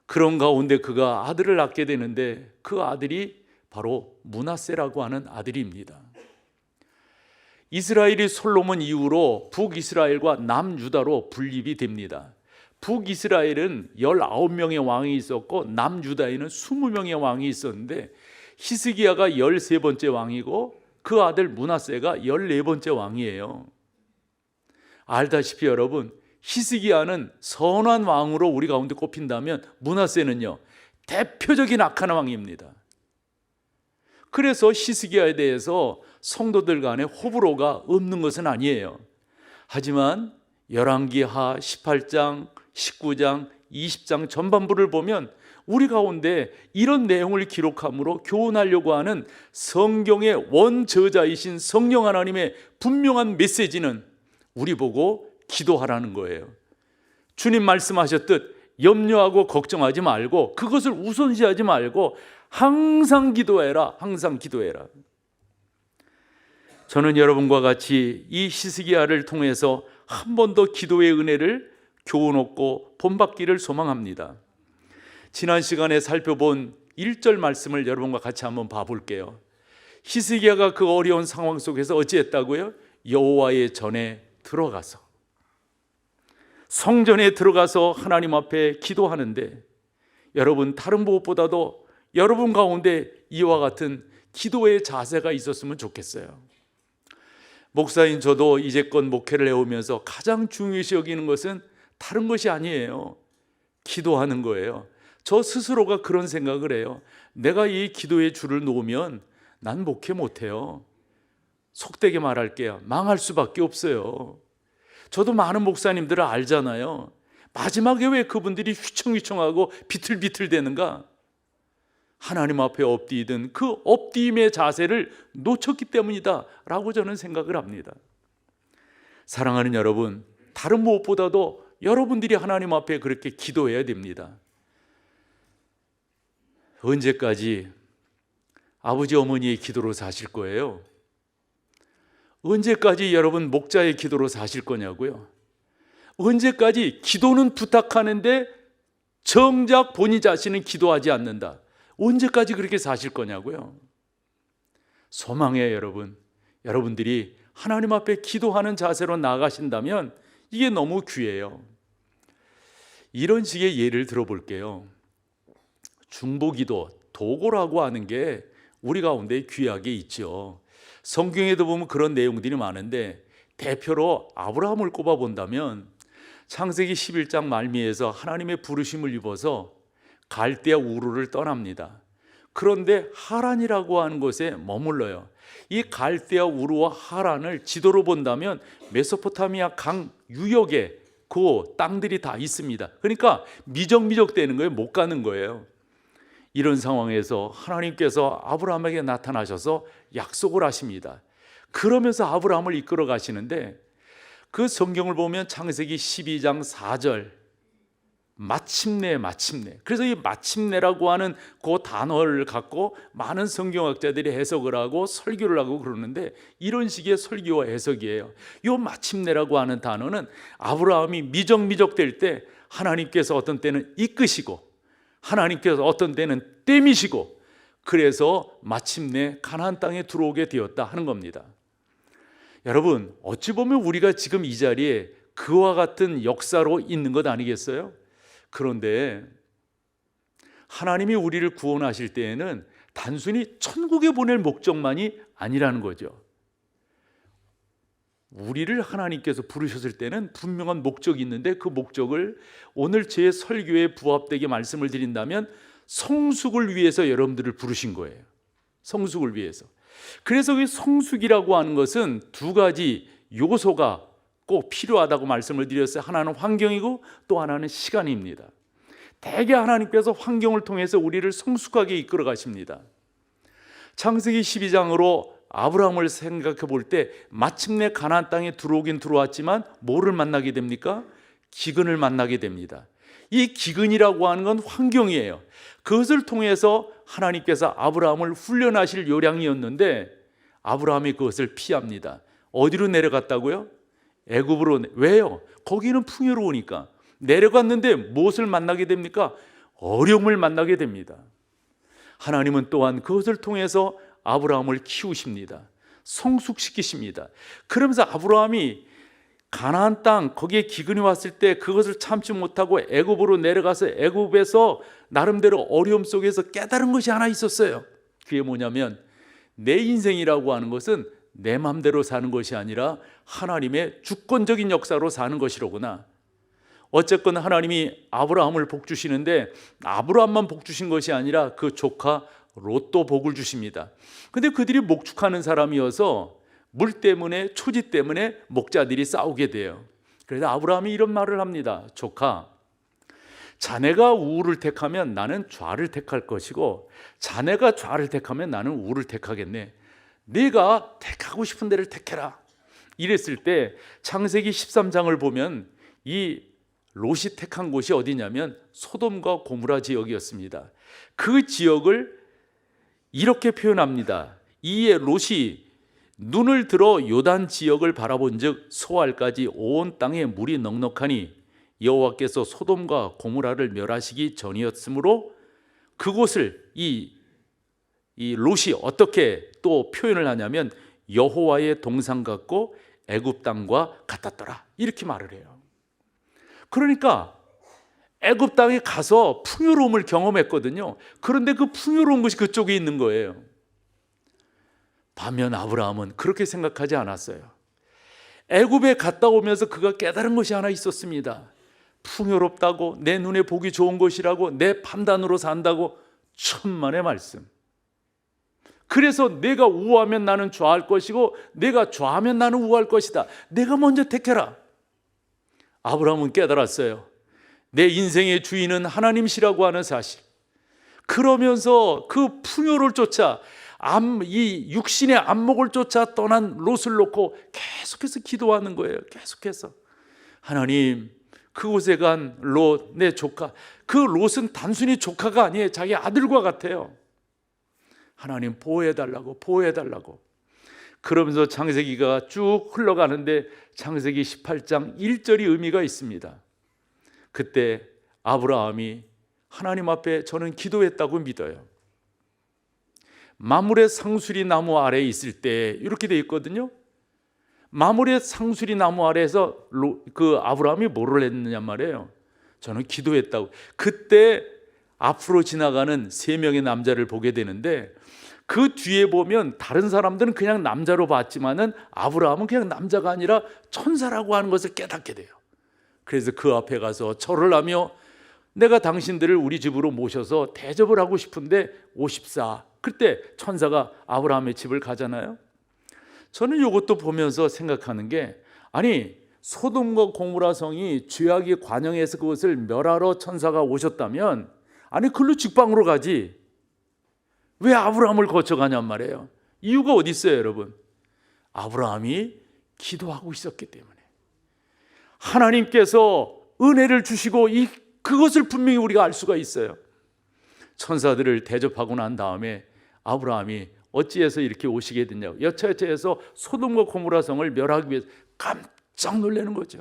그런 가운데 그가 아들을 낳게 되는데 그 아들이 바로 므낫세라고 하는 아들입니다. 이스라엘이 솔로몬 이후로 북이스라엘과 남유다로 분립이 됩니다. 북이스라엘은 19명의 왕이 있었고 남유다에는 20명의 왕이 있었는데 히스기야가 13번째 왕이고 그 아들 므낫세가 14번째 왕이에요. 알다시피 여러분, 히스기야는 선한 왕으로 우리 가운데 꼽힌다면 므낫세는요 대표적인 악한 왕입니다. 그래서 히스기야에 대해서 성도들 간에 호불호가 없는 것은 아니에요. 하지만 열왕기하 18장, 19장, 20장 전반부를 보면 우리 가운데 이런 내용을 기록함으로 교훈하려고 하는 성경의 원저자이신 성령 하나님의 분명한 메시지는 우리 보고 기도하라는 거예요. 주님 말씀하셨듯 염려하고 걱정하지 말고 그것을 우선시하지 말고 항상 기도해라. 항상 기도해라. 저는 여러분과 같이 이 히스기야를 통해서 한 번 더 기도의 은혜를 교훈 얻고 본받기를 소망합니다. 지난 시간에 살펴본 1절 말씀을 여러분과 같이 한번 봐볼게요. 히스기야가 그 어려운 상황 속에서 어찌했다고요? 여호와의 전에 들어가서, 성전에 들어가서 하나님 앞에 기도하는데, 여러분 다른 무엇보다도 여러분 가운데 이와 같은 기도의 자세가 있었으면 좋겠어요. 목사인 저도 이제껏 목회를 해오면서 가장 중요시 여기는 것은 다른 것이 아니에요. 기도하는 거예요. 저 스스로가 그런 생각을 해요. 내가 이 기도의 줄을 놓으면 난 목회 못해요. 속되게 말할게요. 망할 수밖에 없어요. 저도 많은 목사님들을 알잖아요. 마지막에 왜 그분들이 휘청휘청하고 비틀비틀 대는가? 하나님 앞에 엎디든 그 엎디임의 자세를 놓쳤기 때문이다 라고 저는 생각을 합니다. 사랑하는 여러분, 다른 무엇보다도 여러분들이 하나님 앞에 그렇게 기도해야 됩니다. 언제까지 아버지 어머니의 기도로 사실 거예요? 언제까지 여러분 목자의 기도로 사실 거냐고요? 언제까지 기도는 부탁하는데 정작 본인 자신은 기도하지 않는다? 언제까지 그렇게 사실 거냐고요? 소망해요, 여러분. 여러분들이 하나님 앞에 기도하는 자세로 나아가신다면 이게 너무 귀해요. 이런 식의 예를 들어볼게요. 중보기도, 도고라고 하는 게 우리 가운데 귀하게 있죠. 성경에도 보면 그런 내용들이 많은데 대표로 아브라함을 꼽아본다면 창세기 11장 말미에서 하나님의 부르심을 입어서 갈대아 우르를 떠납니다. 그런데 하란이라고 하는 곳에 머물러요. 이 갈대아 우르와 하란을 지도로 본다면 메소포타미아 강 유역에 그 땅들이 다 있습니다. 그러니까 미적미적 되는 거예요. 못 가는 거예요. 이런 상황에서 하나님께서 아브라함에게 나타나셔서 약속을 하십니다. 그러면서 아브라함을 이끌어 가시는데 그 성경을 보면 창세기 12장 4절 마침내. 그래서 이 마침내라고 하는 그 단어를 갖고 많은 성경학자들이 해석을 하고 설교를 하고 그러는데 이런 식의 설교와 해석이에요. 이 마침내라고 하는 단어는 아브라함이 미적미적 될 때 하나님께서 어떤 때는 이끄시고 하나님께서 어떤 때는 떼미시고 그래서 마침내 가나안 땅에 들어오게 되었다 하는 겁니다. 여러분, 어찌 보면 우리가 지금 이 자리에 그와 같은 역사로 있는 것 아니겠어요? 그런데 하나님이 우리를 구원하실 때에는 단순히 천국에 보낼 목적만이 아니라는 거죠. 우리를 하나님께서 부르셨을 때는 분명한 목적이 있는데 그 목적을 오늘 제 설교에 부합되게 말씀을 드린다면 성숙을 위해서 여러분들을 부르신 거예요. 성숙을 위해서. 그래서 그 성숙이라고 하는 것은 두 가지 요소가 꼭 필요하다고 말씀을 드렸어요. 하나는 환경이고 또 하나는 시간입니다. 대개 하나님께서 환경을 통해서 우리를 성숙하게 이끌어 가십니다. 창세기 12장으로 아브라함을 생각해 볼 때 마침내 가나안 땅에 들어오긴 들어왔지만 뭐를 만나게 됩니까? 기근을 만나게 됩니다. 이 기근이라고 하는 건 환경이에요. 그것을 통해서 하나님께서 아브라함을 훈련하실 요량이었는데 아브라함이 그것을 피합니다. 어디로 내려갔다고요? 애굽으로. 왜요? 거기는 풍요로우니까. 내려갔는데 무엇을 만나게 됩니까? 어려움을 만나게 됩니다. 하나님은 또한 그것을 통해서 아브라함을 키우십니다. 성숙시키십니다. 그러면서 아브라함이 가나안 땅 거기에 기근이 왔을 때 그것을 참지 못하고 애굽으로 내려가서 애굽에서 나름대로 어려움 속에서 깨달은 것이 하나 있었어요. 그게 뭐냐면 내 인생이라고 하는 것은 내 마음대로 사는 것이 아니라 하나님의 주권적인 역사로 사는 것이로구나. 어쨌건 하나님이 아브라함을 복 주시는데 아브라함만 복 주신 것이 아니라 그 조카 롯도 복을 주십니다. 근데 그들이 목축하는 사람이어서 물 때문에 초지 때문에 목자들이 싸우게 돼요. 그래서 아브라함이 이런 말을 합니다. 조카, 자네가 우를 택하면 나는 좌를 택할 것이고 자네가 좌를 택하면 나는 우를 택하겠네. 네가 택하고 싶은 데를 택해라. 이랬을 때 창세기 13장을 보면 이 롯이 택한 곳이 어디냐면 소돔과 고무라 지역이었습니다. 그 지역을 이렇게 표현합니다. 이에 롯이 눈을 들어 요단 지역을 바라본즉 소알까지 온 땅에 물이 넉넉하니 여호와께서 소돔과 고무라를 멸하시기 전이었으므로 그곳을 이 롯이 어떻게 또 표현을 하냐면 여호와의 동산 같고 애굽 땅과 같았더라, 이렇게 말을 해요. 그러니까 애굽 땅에 가서 풍요로움을 경험했거든요. 그런데 그 풍요로운 것이 그쪽에 있는 거예요. 반면 아브라함은 그렇게 생각하지 않았어요. 애굽에 갔다 오면서 그가 깨달은 것이 하나 있었습니다. 풍요롭다고, 내 눈에 보기 좋은 것이라고, 내 판단으로 산다고, 천만의 말씀. 그래서 내가 우하면 나는 좌할 것이고 내가 좌하면 나는 우할 것이다. 내가 먼저 택해라. 아브라함은 깨달았어요. 내 인생의 주인은 하나님이시라고 하는 사실. 그러면서 그 풍요를 쫓아 이 육신의 안목을 쫓아 떠난 롯을 놓고 계속해서 기도하는 거예요. 계속해서 하나님, 그곳에 간 롯, 내 조카. 그 롯은 단순히 조카가 아니에요. 자기 아들과 같아요. 하나님 보호해달라고, 보호해달라고. 그러면서 창세기가 쭉 흘러가는데 창세기 18장 1절이 의미가 있습니다. 그때 아브라함이 하나님 앞에 저는 기도했다고 믿어요. 마므레 상수리 나무 아래에 있을 때 이렇게 돼 있거든요. 마므레 상수리 나무 아래에서 그 아브라함이 뭐를 했느냐 말이에요. 저는 기도했다고. 그때 앞으로 지나가는 3명의 남자를 보게 되는데 그 뒤에 보면 다른 사람들은 그냥 남자로 봤지만은 아브라함은 그냥 남자가 아니라 천사라고 하는 것을 깨닫게 돼요. 그래서 그 앞에 가서 절을 하며 내가 당신들을 우리 집으로 모셔서 대접을 하고 싶은데 오십사. 그때 천사가 아브라함의 집을 가잖아요. 저는 이것도 보면서 생각하는 게, 아니 소돔과 고모라 성이 죄악이 관영해서 그것을 멸하러 천사가 오셨다면 아니 그걸로 직방으로 가지 왜 아브라함을 거쳐가냔 말이에요. 이유가 어디 있어요, 여러분? 아브라함이 기도하고 있었기 때문에. 하나님께서 은혜를 주시고 그것을 분명히 우리가 알 수가 있어요. 천사들을 대접하고 난 다음에 아브라함이 어찌해서 이렇게 오시게 됐냐고, 여차여차해서 소돔과 고모라 성을 멸하기 위해서 깜짝 놀라는 거죠.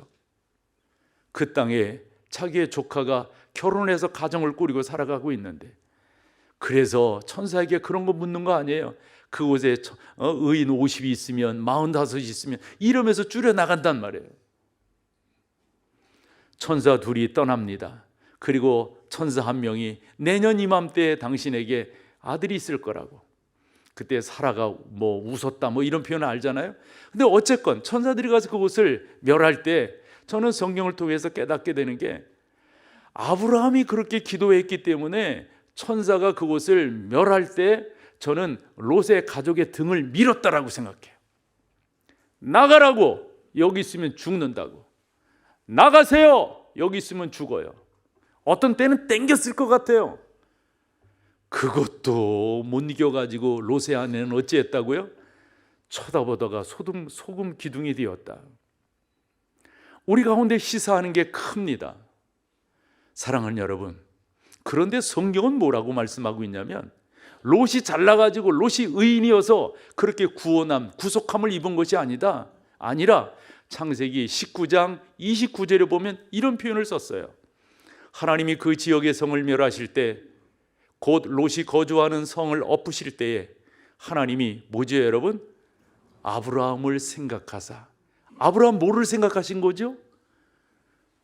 그 땅에 자기의 조카가 결혼해서 가정을 꾸리고 살아가고 있는데, 그래서 천사에게 그런 거 묻는 거 아니에요. 그곳에 의인 50이 있으면 45이 있으면 이러면서 줄여나간단 말이에요. 천사 둘이 떠납니다. 그리고 천사 한 명이 내년 이맘때에 당신에게 아들이 있을 거라고. 그때 사라가 웃었다 이런 표현을 알잖아요. 근데 어쨌건 천사들이 가서 그곳을 멸할 때 저는 성경을 통해서 깨닫게 되는 게, 아브라함이 그렇게 기도했기 때문에 천사가 그곳을 멸할 때 저는 롯의 가족의 등을 밀었다라고 생각해요. 나가라고, 여기 있으면 죽는다고. 나가세요, 여기 있으면 죽어요. 어떤 때는 땡겼을 것 같아요. 그것도 못 이겨가지고 롯의 아내는 어찌했다고요? 쳐다보다가 소금 기둥이 되었다. 우리 가운데 시사하는 게 큽니다. 사랑하는 여러분, 그런데 성경은 뭐라고 말씀하고 있냐면, 롯이 잘나가지고 롯이 의인이어서 그렇게 구속함을 입은 것이 아니라 창세기 19장 29절에 보면 이런 표현을 썼어요. 하나님이 그 지역의 성을 멸하실 때, 곧 롯이 거주하는 성을 엎으실 때에 하나님이 뭐죠, 여러분? 아브라함을 생각하사. 아브라함 뭐를 생각하신 거죠?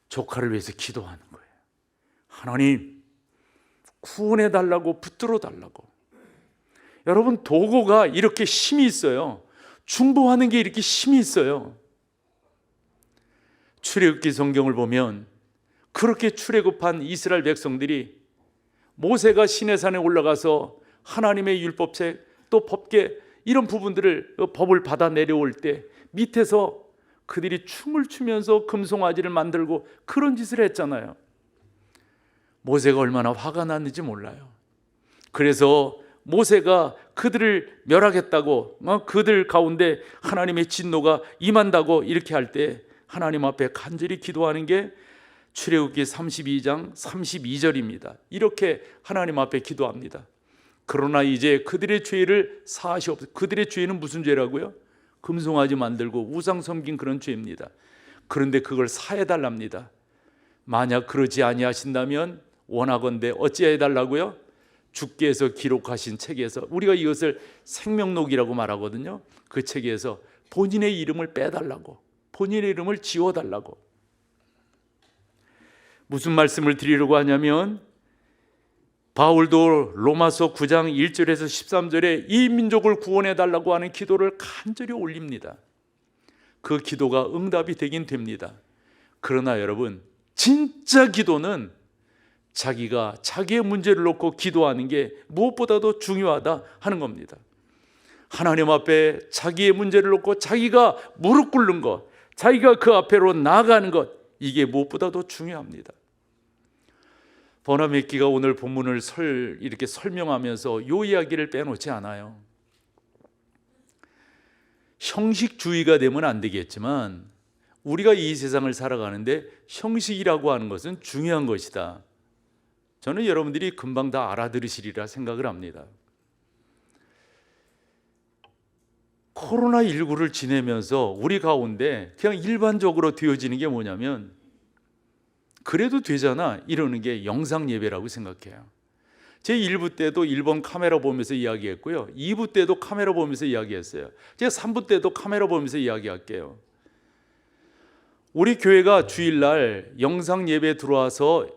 조카를 위해서 기도하는 거예요. 하나님 구원해 달라고, 붙들어 달라고. 여러분, 도고가 이렇게 힘이 있어요. 중보하는 게 이렇게 힘이 있어요. 출애굽기 성경을 보면 그렇게 출애굽한 이스라엘 백성들이 모세가 시내산에 올라가서 하나님의 율법책 또 법계 이런 부분들을 법을 받아 내려올 때 밑에서 그들이 춤을 추면서 금송아지를 만들고 그런 짓을 했잖아요. 모세가 얼마나 화가 났는지 몰라요. 그래서 모세가 그들을 멸하겠다고 그들 가운데 하나님의 진노가 임한다고 이렇게 할 때 하나님 앞에 간절히 기도하는 게 출애굽기 32장 32절입니다. 이렇게 하나님 앞에 기도합니다. 그러나 이제 그들의 죄를 사하시옵소서. 그들의 죄는 무슨 죄라고요? 금송아지 만들고 우상 섬긴 그런 죄입니다. 그런데 그걸 사해달랍니다. 만약 그러지 아니하신다면 원하건대 어찌해 달라고요? 주께서 기록하신 책에서, 우리가 이것을 생명록이라고 말하거든요. 그 책에서 본인의 이름을 빼달라고, 본인의 이름을 지워달라고. 무슨 말씀을 드리려고 하냐면 바울도 로마서 9장 1절에서 13절에 이 민족을 구원해달라고 하는 기도를 간절히 올립니다. 그 기도가 응답이 되긴 됩니다. 그러나 여러분, 진짜 기도는 자기가 자기의 문제를 놓고 기도하는 게 무엇보다도 중요하다 하는 겁니다. 하나님 앞에 자기의 문제를 놓고 자기가 무릎 꿇는 것, 자기가 그 앞에로 나아가는 것, 이게 무엇보다도 중요합니다. 버나메키가 오늘 본문을 이렇게 설명하면서 이 이야기를 빼놓지 않아요. 형식주의가 되면 안 되겠지만 우리가 이 세상을 살아가는데 형식이라고 하는 것은 중요한 것이다. 저는 여러분들이 금방 다 알아들으시리라 생각을 합니다. 코로나19를 지내면서 우리 가운데 그냥 일반적으로 되어지는 게 뭐냐면 그래도 되잖아 이러는 게 영상 예배라고 생각해요. 제 1부 때도 1번 카메라 보면서 이야기했고요. 2부 때도 카메라 보면서 이야기했어요. 제 3부 때도 카메라 보면서 이야기할게요. 우리 교회가 주일날 영상 예배 들어와서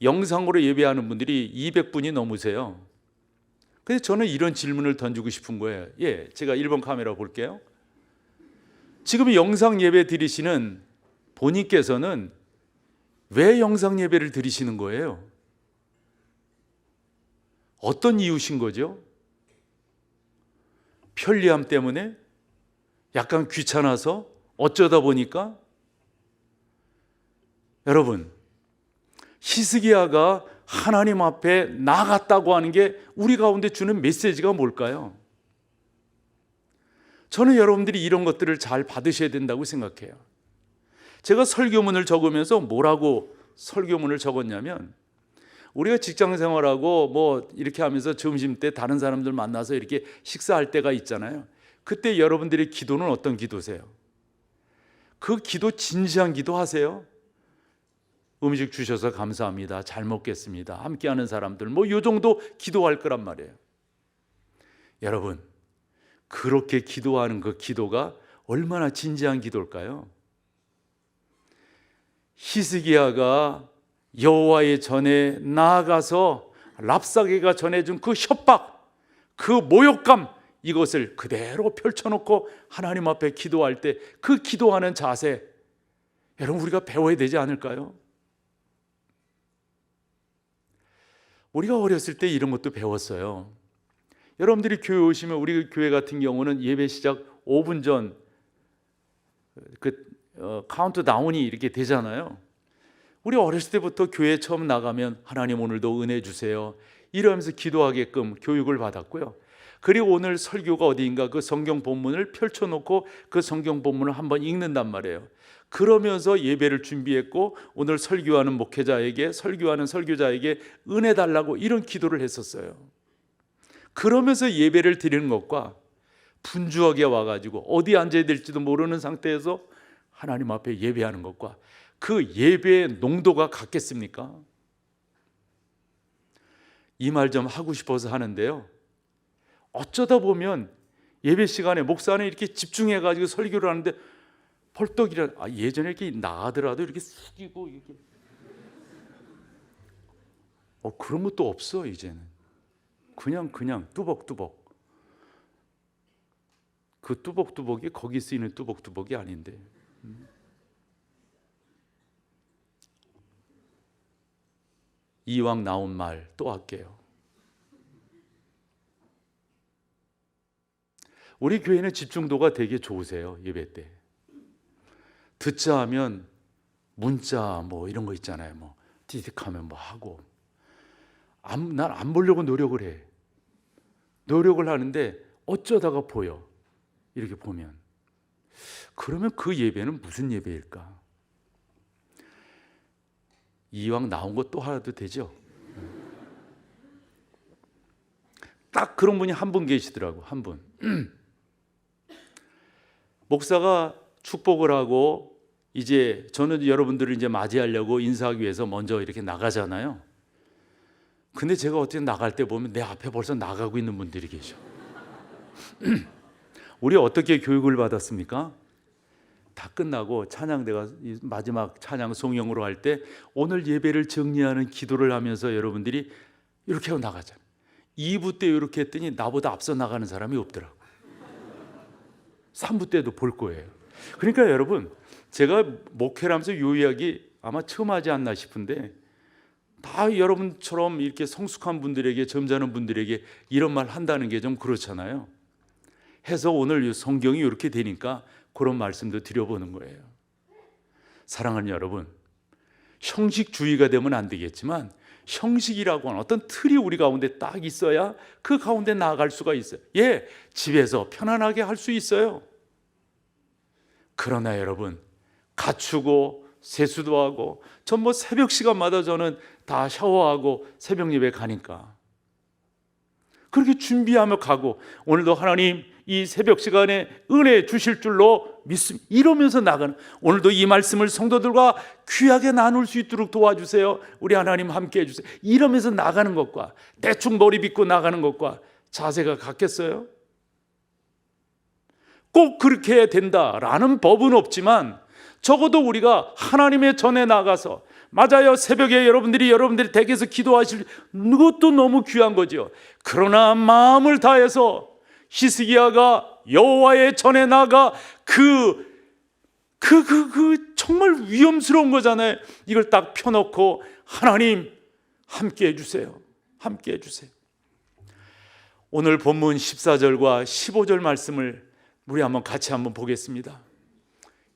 영상으로 예배하는 분들이 200분이 넘으세요. 그래서 저는 이런 질문을 던지고 싶은 거예요. 제가 1번 카메라 볼게요. 지금 영상 예배 드리시는 본인께서는 왜 영상 예배를 드리시는 거예요? 어떤 이유신 거죠? 편리함 때문에? 약간 귀찮아서? 어쩌다 보니까? 여러분, 히스기야가 하나님 앞에 나갔다고 하는 게 우리 가운데 주는 메시지가 뭘까요? 저는 여러분들이 이런 것들을 잘 받으셔야 된다고 생각해요. 제가 설교문을 적으면서 뭐라고 설교문을 적었냐면, 우리가 직장 생활하고 뭐 이렇게 하면서 점심 때 다른 사람들 만나서 이렇게 식사할 때가 있잖아요. 그때 여러분들의 기도는 어떤 기도세요? 그 기도 진지한 기도 하세요? 음식 주셔서 감사합니다. 잘 먹겠습니다. 함께하는 사람들 뭐 이 정도 기도할 거란 말이에요. 여러분, 그렇게 기도하는 그 기도가 얼마나 진지한 기도일까요? 히스기야가 여호와의 전에 나아가서 랍사게가 전해준 그 협박, 그 모욕감, 이것을 그대로 펼쳐놓고 하나님 앞에 기도할 때 그 기도하는 자세, 여러분 우리가 배워야 되지 않을까요? 우리가 어렸을 때 이런 것도 배웠어요. 여러분들이 교회 오시면 우리 교회 같은 경우는 예배 시작 5분 전 카운트다운이 이렇게 되잖아요. 우리 어렸을 때부터 교회 처음 나가면 하나님 오늘도 은혜 주세요 이러면서 기도하게끔 교육을 받았고요. 그리고 오늘 설교가 어디인가 그 성경 본문을 펼쳐놓고 그 성경 본문을 한번 읽는단 말이에요. 그러면서 예배를 준비했고 오늘 설교하는 목회자에게, 설교하는 설교자에게 은혜 달라고 이런 기도를 했었어요. 그러면서 예배를 드리는 것과 분주하게 와가지고 어디 앉아야 될지도 모르는 상태에서 하나님 앞에 예배하는 것과 그 예배의 농도가 같겠습니까? 이 말 좀 하고 싶어서 하는데요, 어쩌다 보면 예배 시간에 목사는 이렇게 집중해가지고 설교를 하는데 벌떡 예전에 이렇게 나가더라도 이렇게 숙이고 이렇게 그런 것도 없어. 이제는 그냥 뚜벅뚜벅. 그 뚜벅뚜벅이 거기 쓰이는 뚜벅뚜벅이 아닌데. 이왕 나온 말 또 할게요. 우리 교회는 집중도가 되게 좋으세요. 예배 때 듣자 하면 문자 뭐 이런 거 있잖아요. 뭐 띠딕하면 뭐 하고 난 안 보려고 노력을 해. 노력을 하는데 어쩌다가 보여. 이렇게 보면. 그러면 그 예배는 무슨 예배일까? 이왕 나온 거 또 하도 되죠? 딱 그런 분이 한 분 계시더라고. 한 분. 목사가 축복을 하고 이제 저는 여러분들을 이제 맞이하려고 인사하기 위해서 먼저 이렇게 나가잖아요. 근데 제가 어떻게 나갈 때 보면 내 앞에 벌써 나가고 있는 분들이 계셔. 우리 어떻게 교육을 받았습니까? 다 끝나고 찬양대가 마지막 찬양 송영으로 할 때 오늘 예배를 정리하는 기도를 하면서 여러분들이 이렇게 하고 나가잖아요. 2부 때 이렇게 했더니 나보다 앞서 나가는 사람이 없더라고. 3부 때도 볼 거예요. 그러니까 여러분, 제가 목회를 하면서 요 이야기 아마 처음 하지 않나 싶은데 다 여러분처럼 이렇게 성숙한 분들에게, 점잖은 분들에게 이런 말 한다는 게 좀 그렇잖아요. 해서 오늘 성경이 이렇게 되니까 그런 말씀도 드려보는 거예요. 사랑하는 여러분, 형식주의가 되면 안 되겠지만 형식이라고 하는 어떤 틀이 우리 가운데 딱 있어야 그 가운데 나아갈 수가 있어요. 예, 집에서 편안하게 할 수 있어요. 그러나 여러분, 갖추고 세수도 하고 전 뭐 새벽 시간마다 저는 다 샤워하고 새벽 예배 가니까 그렇게 준비하며 가고 오늘도 하나님 이 새벽 시간에 은혜 주실 줄로 믿습니다. 이러면서 나가는, 오늘도 이 말씀을 성도들과 귀하게 나눌 수 있도록 도와주세요. 우리 하나님 함께 해주세요. 이러면서 나가는 것과 대충 머리 빗고 나가는 것과 자세가 같겠어요? 꼭 그렇게 해야 된다라는 법은 없지만 적어도 우리가 하나님의 전에 나가서, 맞아요, 새벽에 여러분들이 댁에서 기도하실 그것도 너무 귀한 거죠. 그러나 마음을 다해서 히스기야가 여호와의 전에 나가 정말 위험스러운 거잖아요. 이걸 딱 펴놓고 하나님 함께 해주세요. 함께 해주세요. 오늘 본문 14절과 15절 말씀을 우리 같이 한번 보겠습니다.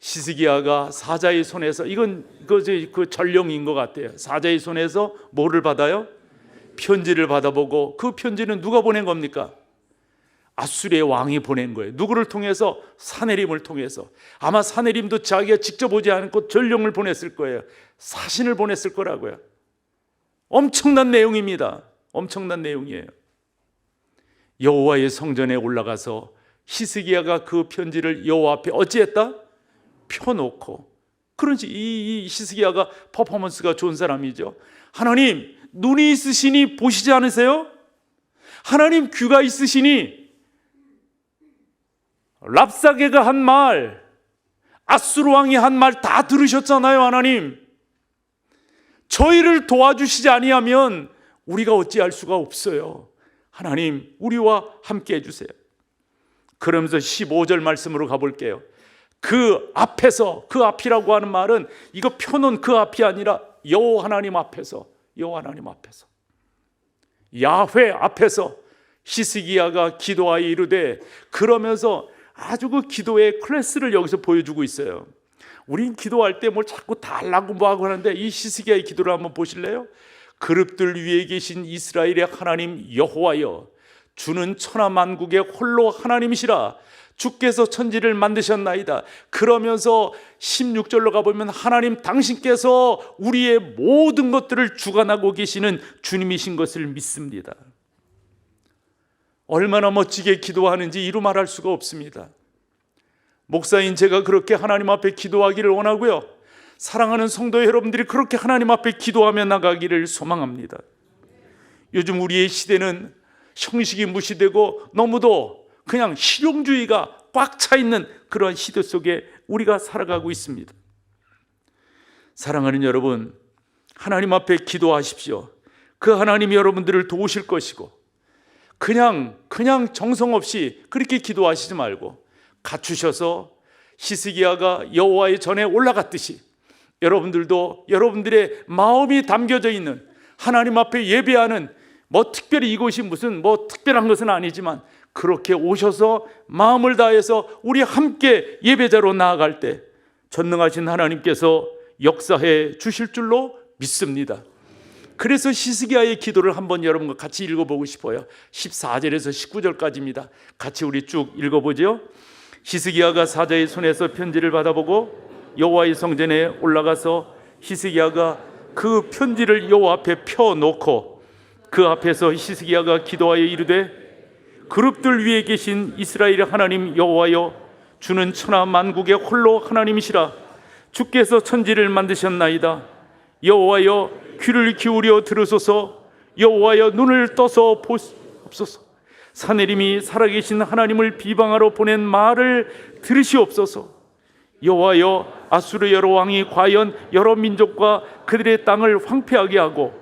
히스기야가 사자의 손에서, 이건 그 전령인 것 같아요. 사자의 손에서 뭐를 받아요? 편지를 받아보고, 그 편지는 누가 보낸 겁니까? 아수리의 왕이 보낸 거예요. 누구를 통해서? 사네림을 통해서. 아마 사네림도 자기가 직접 오지 않고 전령을 보냈을 거예요. 사신을 보냈을 거라고요. 엄청난 내용입니다. 엄청난 내용이에요. 여호와의 성전에 올라가서 히스기야가 그 편지를 여호와 앞에 어찌했다? 펴놓고. 그런지 이 히스기야가 퍼포먼스가 좋은 사람이죠. 하나님, 눈이 있으시니 보시지 않으세요? 하나님, 귀가 있으시니 랍사게가 한 말, 아수르 왕이 한 말 다 들으셨잖아요. 하나님, 저희를 도와주시지 아니하면 우리가 어찌할 수가 없어요. 하나님, 우리와 함께 해주세요. 그러면서 15절 말씀으로 가볼게요. 그 앞에서, 그 앞이라고 하는 말은 이거 펴놓은 그 앞이 아니라 여호와 하나님 앞에서, 여호와 하나님 앞에서, 야훼 앞에서 히스기야가 기도하여 이르되, 그러면서 아주 그 기도의 클래스를 여기서 보여주고 있어요. 우린 기도할 때 뭘 자꾸 달라고 뭐하고 하는데 이 히스기야의 기도를 한번 보실래요? 그룹들 위에 계신 이스라엘의 하나님 여호와여, 주는 천하만국의 홀로 하나님이시라. 주께서 천지를 만드셨나이다. 그러면서 16절로 가보면 하나님 당신께서 우리의 모든 것들을 주관하고 계시는 주님이신 것을 믿습니다. 얼마나 멋지게 기도하는지 이루 말할 수가 없습니다. 목사인 제가 그렇게 하나님 앞에 기도하기를 원하고요, 사랑하는 성도 여러분들이 그렇게 하나님 앞에 기도하며 나가기를 소망합니다. 요즘 우리의 시대는 형식이 무시되고 너무도 그냥 실용주의가 꽉 차 있는 그런 시대 속에 우리가 살아가고 있습니다. 사랑하는 여러분, 하나님 앞에 기도하십시오. 그 하나님이 여러분들을 도우실 것이고, 그냥 정성 없이 그렇게 기도하시지 말고 갖추셔서 히스기야가 여호와의 전에 올라갔듯이 여러분들도 여러분들의 마음이 담겨져 있는 하나님 앞에 예배하는, 뭐 특별히 이곳이 무슨 뭐 특별한 것은 아니지만 그렇게 오셔서 마음을 다해서 우리 함께 예배자로 나아갈 때 전능하신 하나님께서 역사해 주실 줄로 믿습니다. 그래서 히스기야의 기도를 한번 여러분과 같이 읽어보고 싶어요. 14절에서 19절까지입니다. 같이 우리 쭉 읽어보죠. 히스기야가 사자의 손에서 편지를 받아보고 여호와의 성전에 올라가서 히스기야가 그 편지를 여호와 앞에 펴놓고 그 앞에서 히스기야가 기도하여 이르되 그룹들 위에 계신 이스라엘 하나님 여호와여, 주는 천하 만국의 홀로 하나님이시라. 주께서 천지를 만드셨나이다. 여호와여, 귀를 기울여 들으소서. 여호와여, 눈을 떠서 보옵소서. 사내림이 살아계신 하나님을 비방하러 보낸 말을 들으시옵소서. 여호와여, 아수르 여러 왕이 과연 여러 민족과 그들의 땅을 황폐하게 하고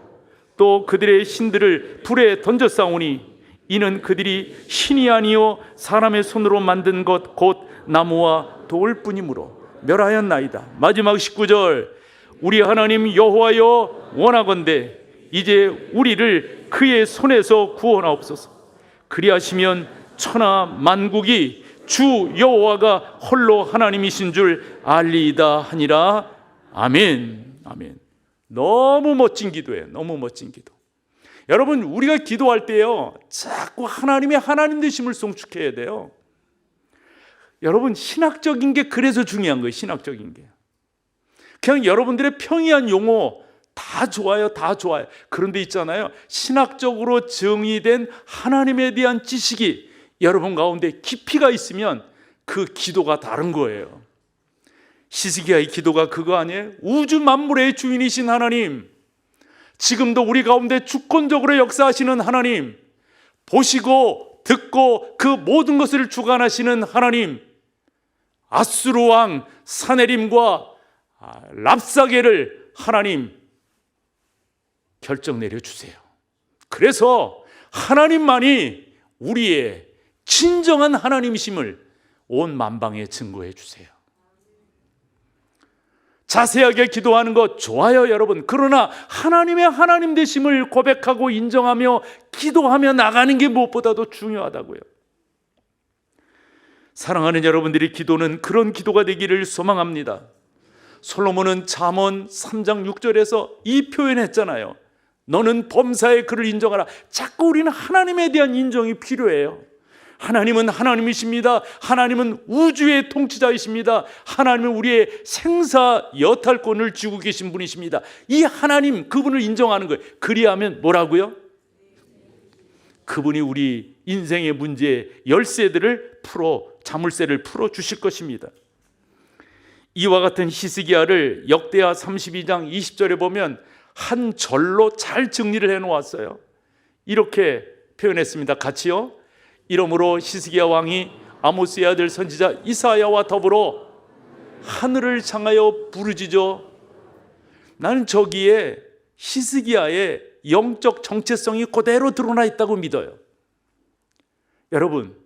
또 그들의 신들을 불에 던졌사오니 이는 그들이 신이 아니요 사람의 손으로 만든 것 곧 나무와 돌뿐이므로 멸하였나이다. 마지막 19절, 우리 하나님 여호와여, 원하건대 이제 우리를 그의 손에서 구원하옵소서. 그리하시면 천하 만국이 주 여호와가 홀로 하나님이신 줄 알리이다 하니라. 아멘. 아멘. 너무 멋진 기도예요. 너무 멋진 기도. 여러분, 우리가 기도할 때요, 자꾸 하나님의 하나님 되심을 송축해야 돼요. 여러분, 신학적인 게 그래서 중요한 거예요. 신학적인 게. 그냥 여러분들의 평이한 용어 다 좋아요. 다 좋아요. 그런데 있잖아요, 신학적으로 정의된 하나님에 대한 지식이 여러분 가운데 깊이가 있으면 그 기도가 다른 거예요. 히스기야의 기도가 그거 아니에요? 우주 만물의 주인이신 하나님, 지금도 우리 가운데 주권적으로 역사하시는 하나님, 보시고 듣고 그 모든 것을 주관하시는 하나님, 아수르 왕 사내림과 랍사게를 하나님 결정 내려주세요. 그래서 하나님만이 우리의 진정한 하나님이심을 온 만방에 증거해 주세요. 자세하게 기도하는 것 좋아요, 여러분. 그러나 하나님의 하나님 되심을 고백하고 인정하며 기도하며 나가는 게 무엇보다도 중요하다고요. 사랑하는 여러분들의 기도는 그런 기도가 되기를 소망합니다. 솔로몬은 잠언 3장 6절에서 이 표현했잖아요. 너는 범사의 그를 인정하라. 자꾸 우리는 하나님에 대한 인정이 필요해요. 하나님은 하나님이십니다. 하나님은 우주의 통치자이십니다. 하나님은 우리의 생사 여탈권을 쥐고 계신 분이십니다. 이 하나님, 그분을 인정하는 거예요. 그리하면 뭐라고요? 그분이 우리 인생의 문제 열쇠들을 자물쇠를 풀어 주실 것입니다. 이와 같은 히스기야를 역대하 32장 20절에 보면 한 절로 잘 정리를 해 놓았어요. 이렇게 표현했습니다. 같이요. 이러므로 히스기야 왕이 아모스의 아들 선지자 이사야와 더불어 하늘을 향하여 부르짖어. 나는 저기에 히스기야의 영적 정체성이 그대로 드러나 있다고 믿어요. 여러분,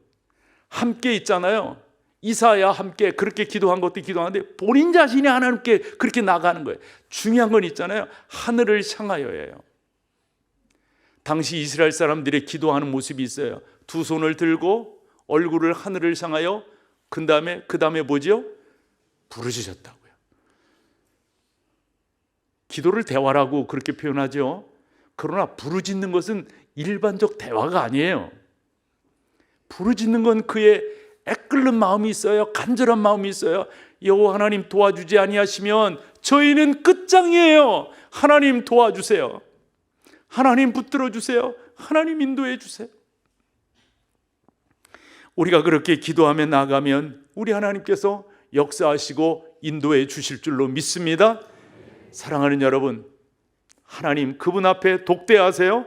함께 있잖아요. 이사야 함께 그렇게 기도한 것도 기도하는데 본인 자신이 하나님께 그렇게 나가는 거예요. 중요한 건 있잖아요. 하늘을 향하여예요. 당시 이스라엘 사람들의 기도하는 모습이 있어요. 두 손을 들고 얼굴을 하늘을 향하여 그 다음에 뭐죠? 부르짖었다고요. 기도를 대화라고 그렇게 표현하죠. 그러나 부르짖는 것은 일반적 대화가 아니에요. 부르짖는 건 그의 애끓는 마음이 있어요. 간절한 마음이 있어요. 여호와 하나님 도와주지 아니하시면 저희는 끝장이에요. 하나님 도와주세요. 하나님 붙들어 주세요. 하나님 인도해 주세요. 우리가 그렇게 기도하며 나가면 우리 하나님께서 역사하시고 인도해 주실 줄로 믿습니다. 사랑하는 여러분, 하나님 그분 앞에 독대하세요.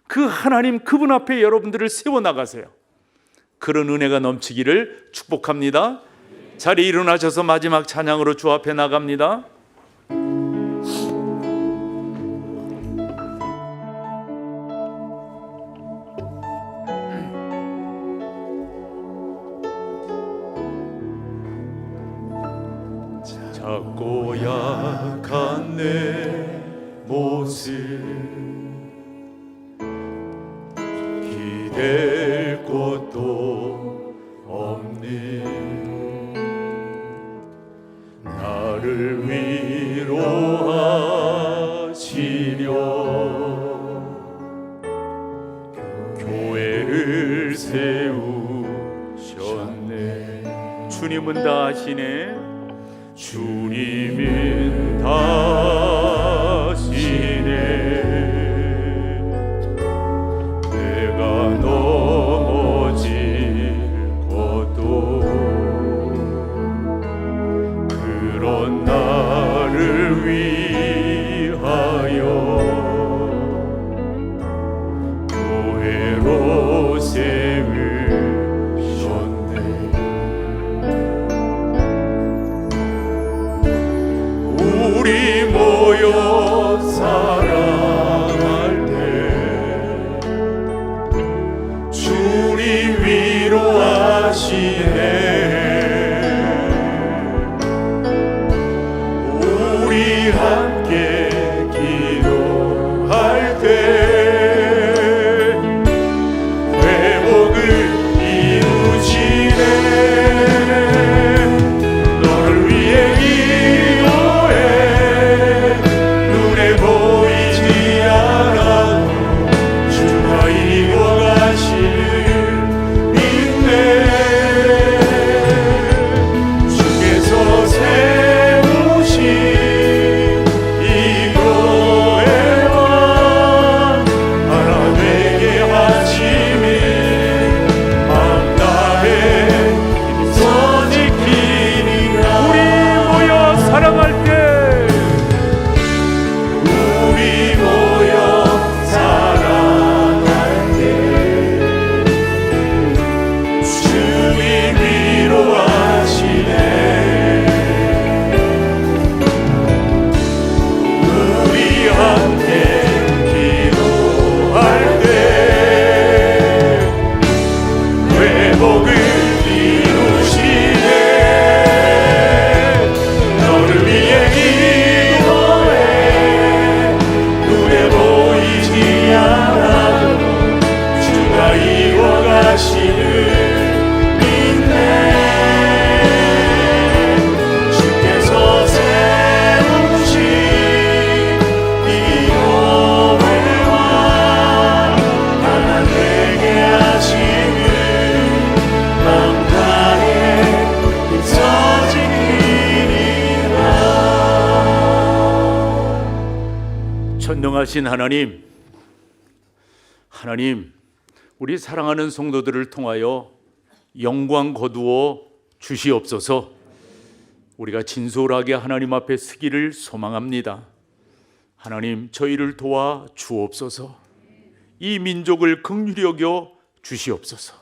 그 하나님 그분 앞에 여러분들을 세워나가세요. 그런 은혜가 넘치기를 축복합니다. 자리에 일어나셔서 마지막 찬양으로 주 앞에 나갑니다. 작고 약한 내 모습 기댈 곳도 없는 나를 위로하시려 세우셨네. 주님은 다 하시네. 주님은 다 하시네. 내가 넘어질 것도 그런 나를 위하여 교회로 세우셨네. 우리 모여 사랑할 때 주님 위로하시네. 우리 함께 기도할 때 회복을 이루시네. 너를 위해 기도해. 눈에 보이지 않아도 주가 이루어가시는 믿네. 주께서 세우신 이 교회와 하나 되게 하시니 마음 다해 힘써 지키리라. 우리 모여 사랑할 때 우리 모여 사랑할 때 주님 위로하시네. 우리 함께 기도할 때 회복을 이루시네. 너를 위해 기도해. 눈에 보이지 않아도 주가 이루어가시는 믿네. 주께서 세우신 이 교회와 하나 되게 하시는 마음 다해 힘써 지키리라. 전능하신 하나님, 우리 사랑하는 성도들을 통하여 영광 거두어 주시옵소서. 우리가 진솔하게 하나님 앞에 서기를 소망합니다. 하나님, 저희를 도와 주옵소서. 이 민족을 긍휼히 여겨 주시옵소서.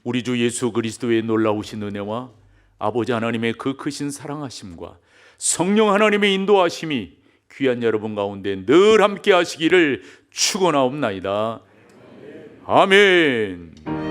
우리 주 예수 그리스도의 놀라우신 은혜와 아버지 하나님의 그 크신 사랑하심과 성령 하나님의 인도하심이 귀한 여러분 가운데 늘 함께 하시기를 축원하옵나이다. 아멘.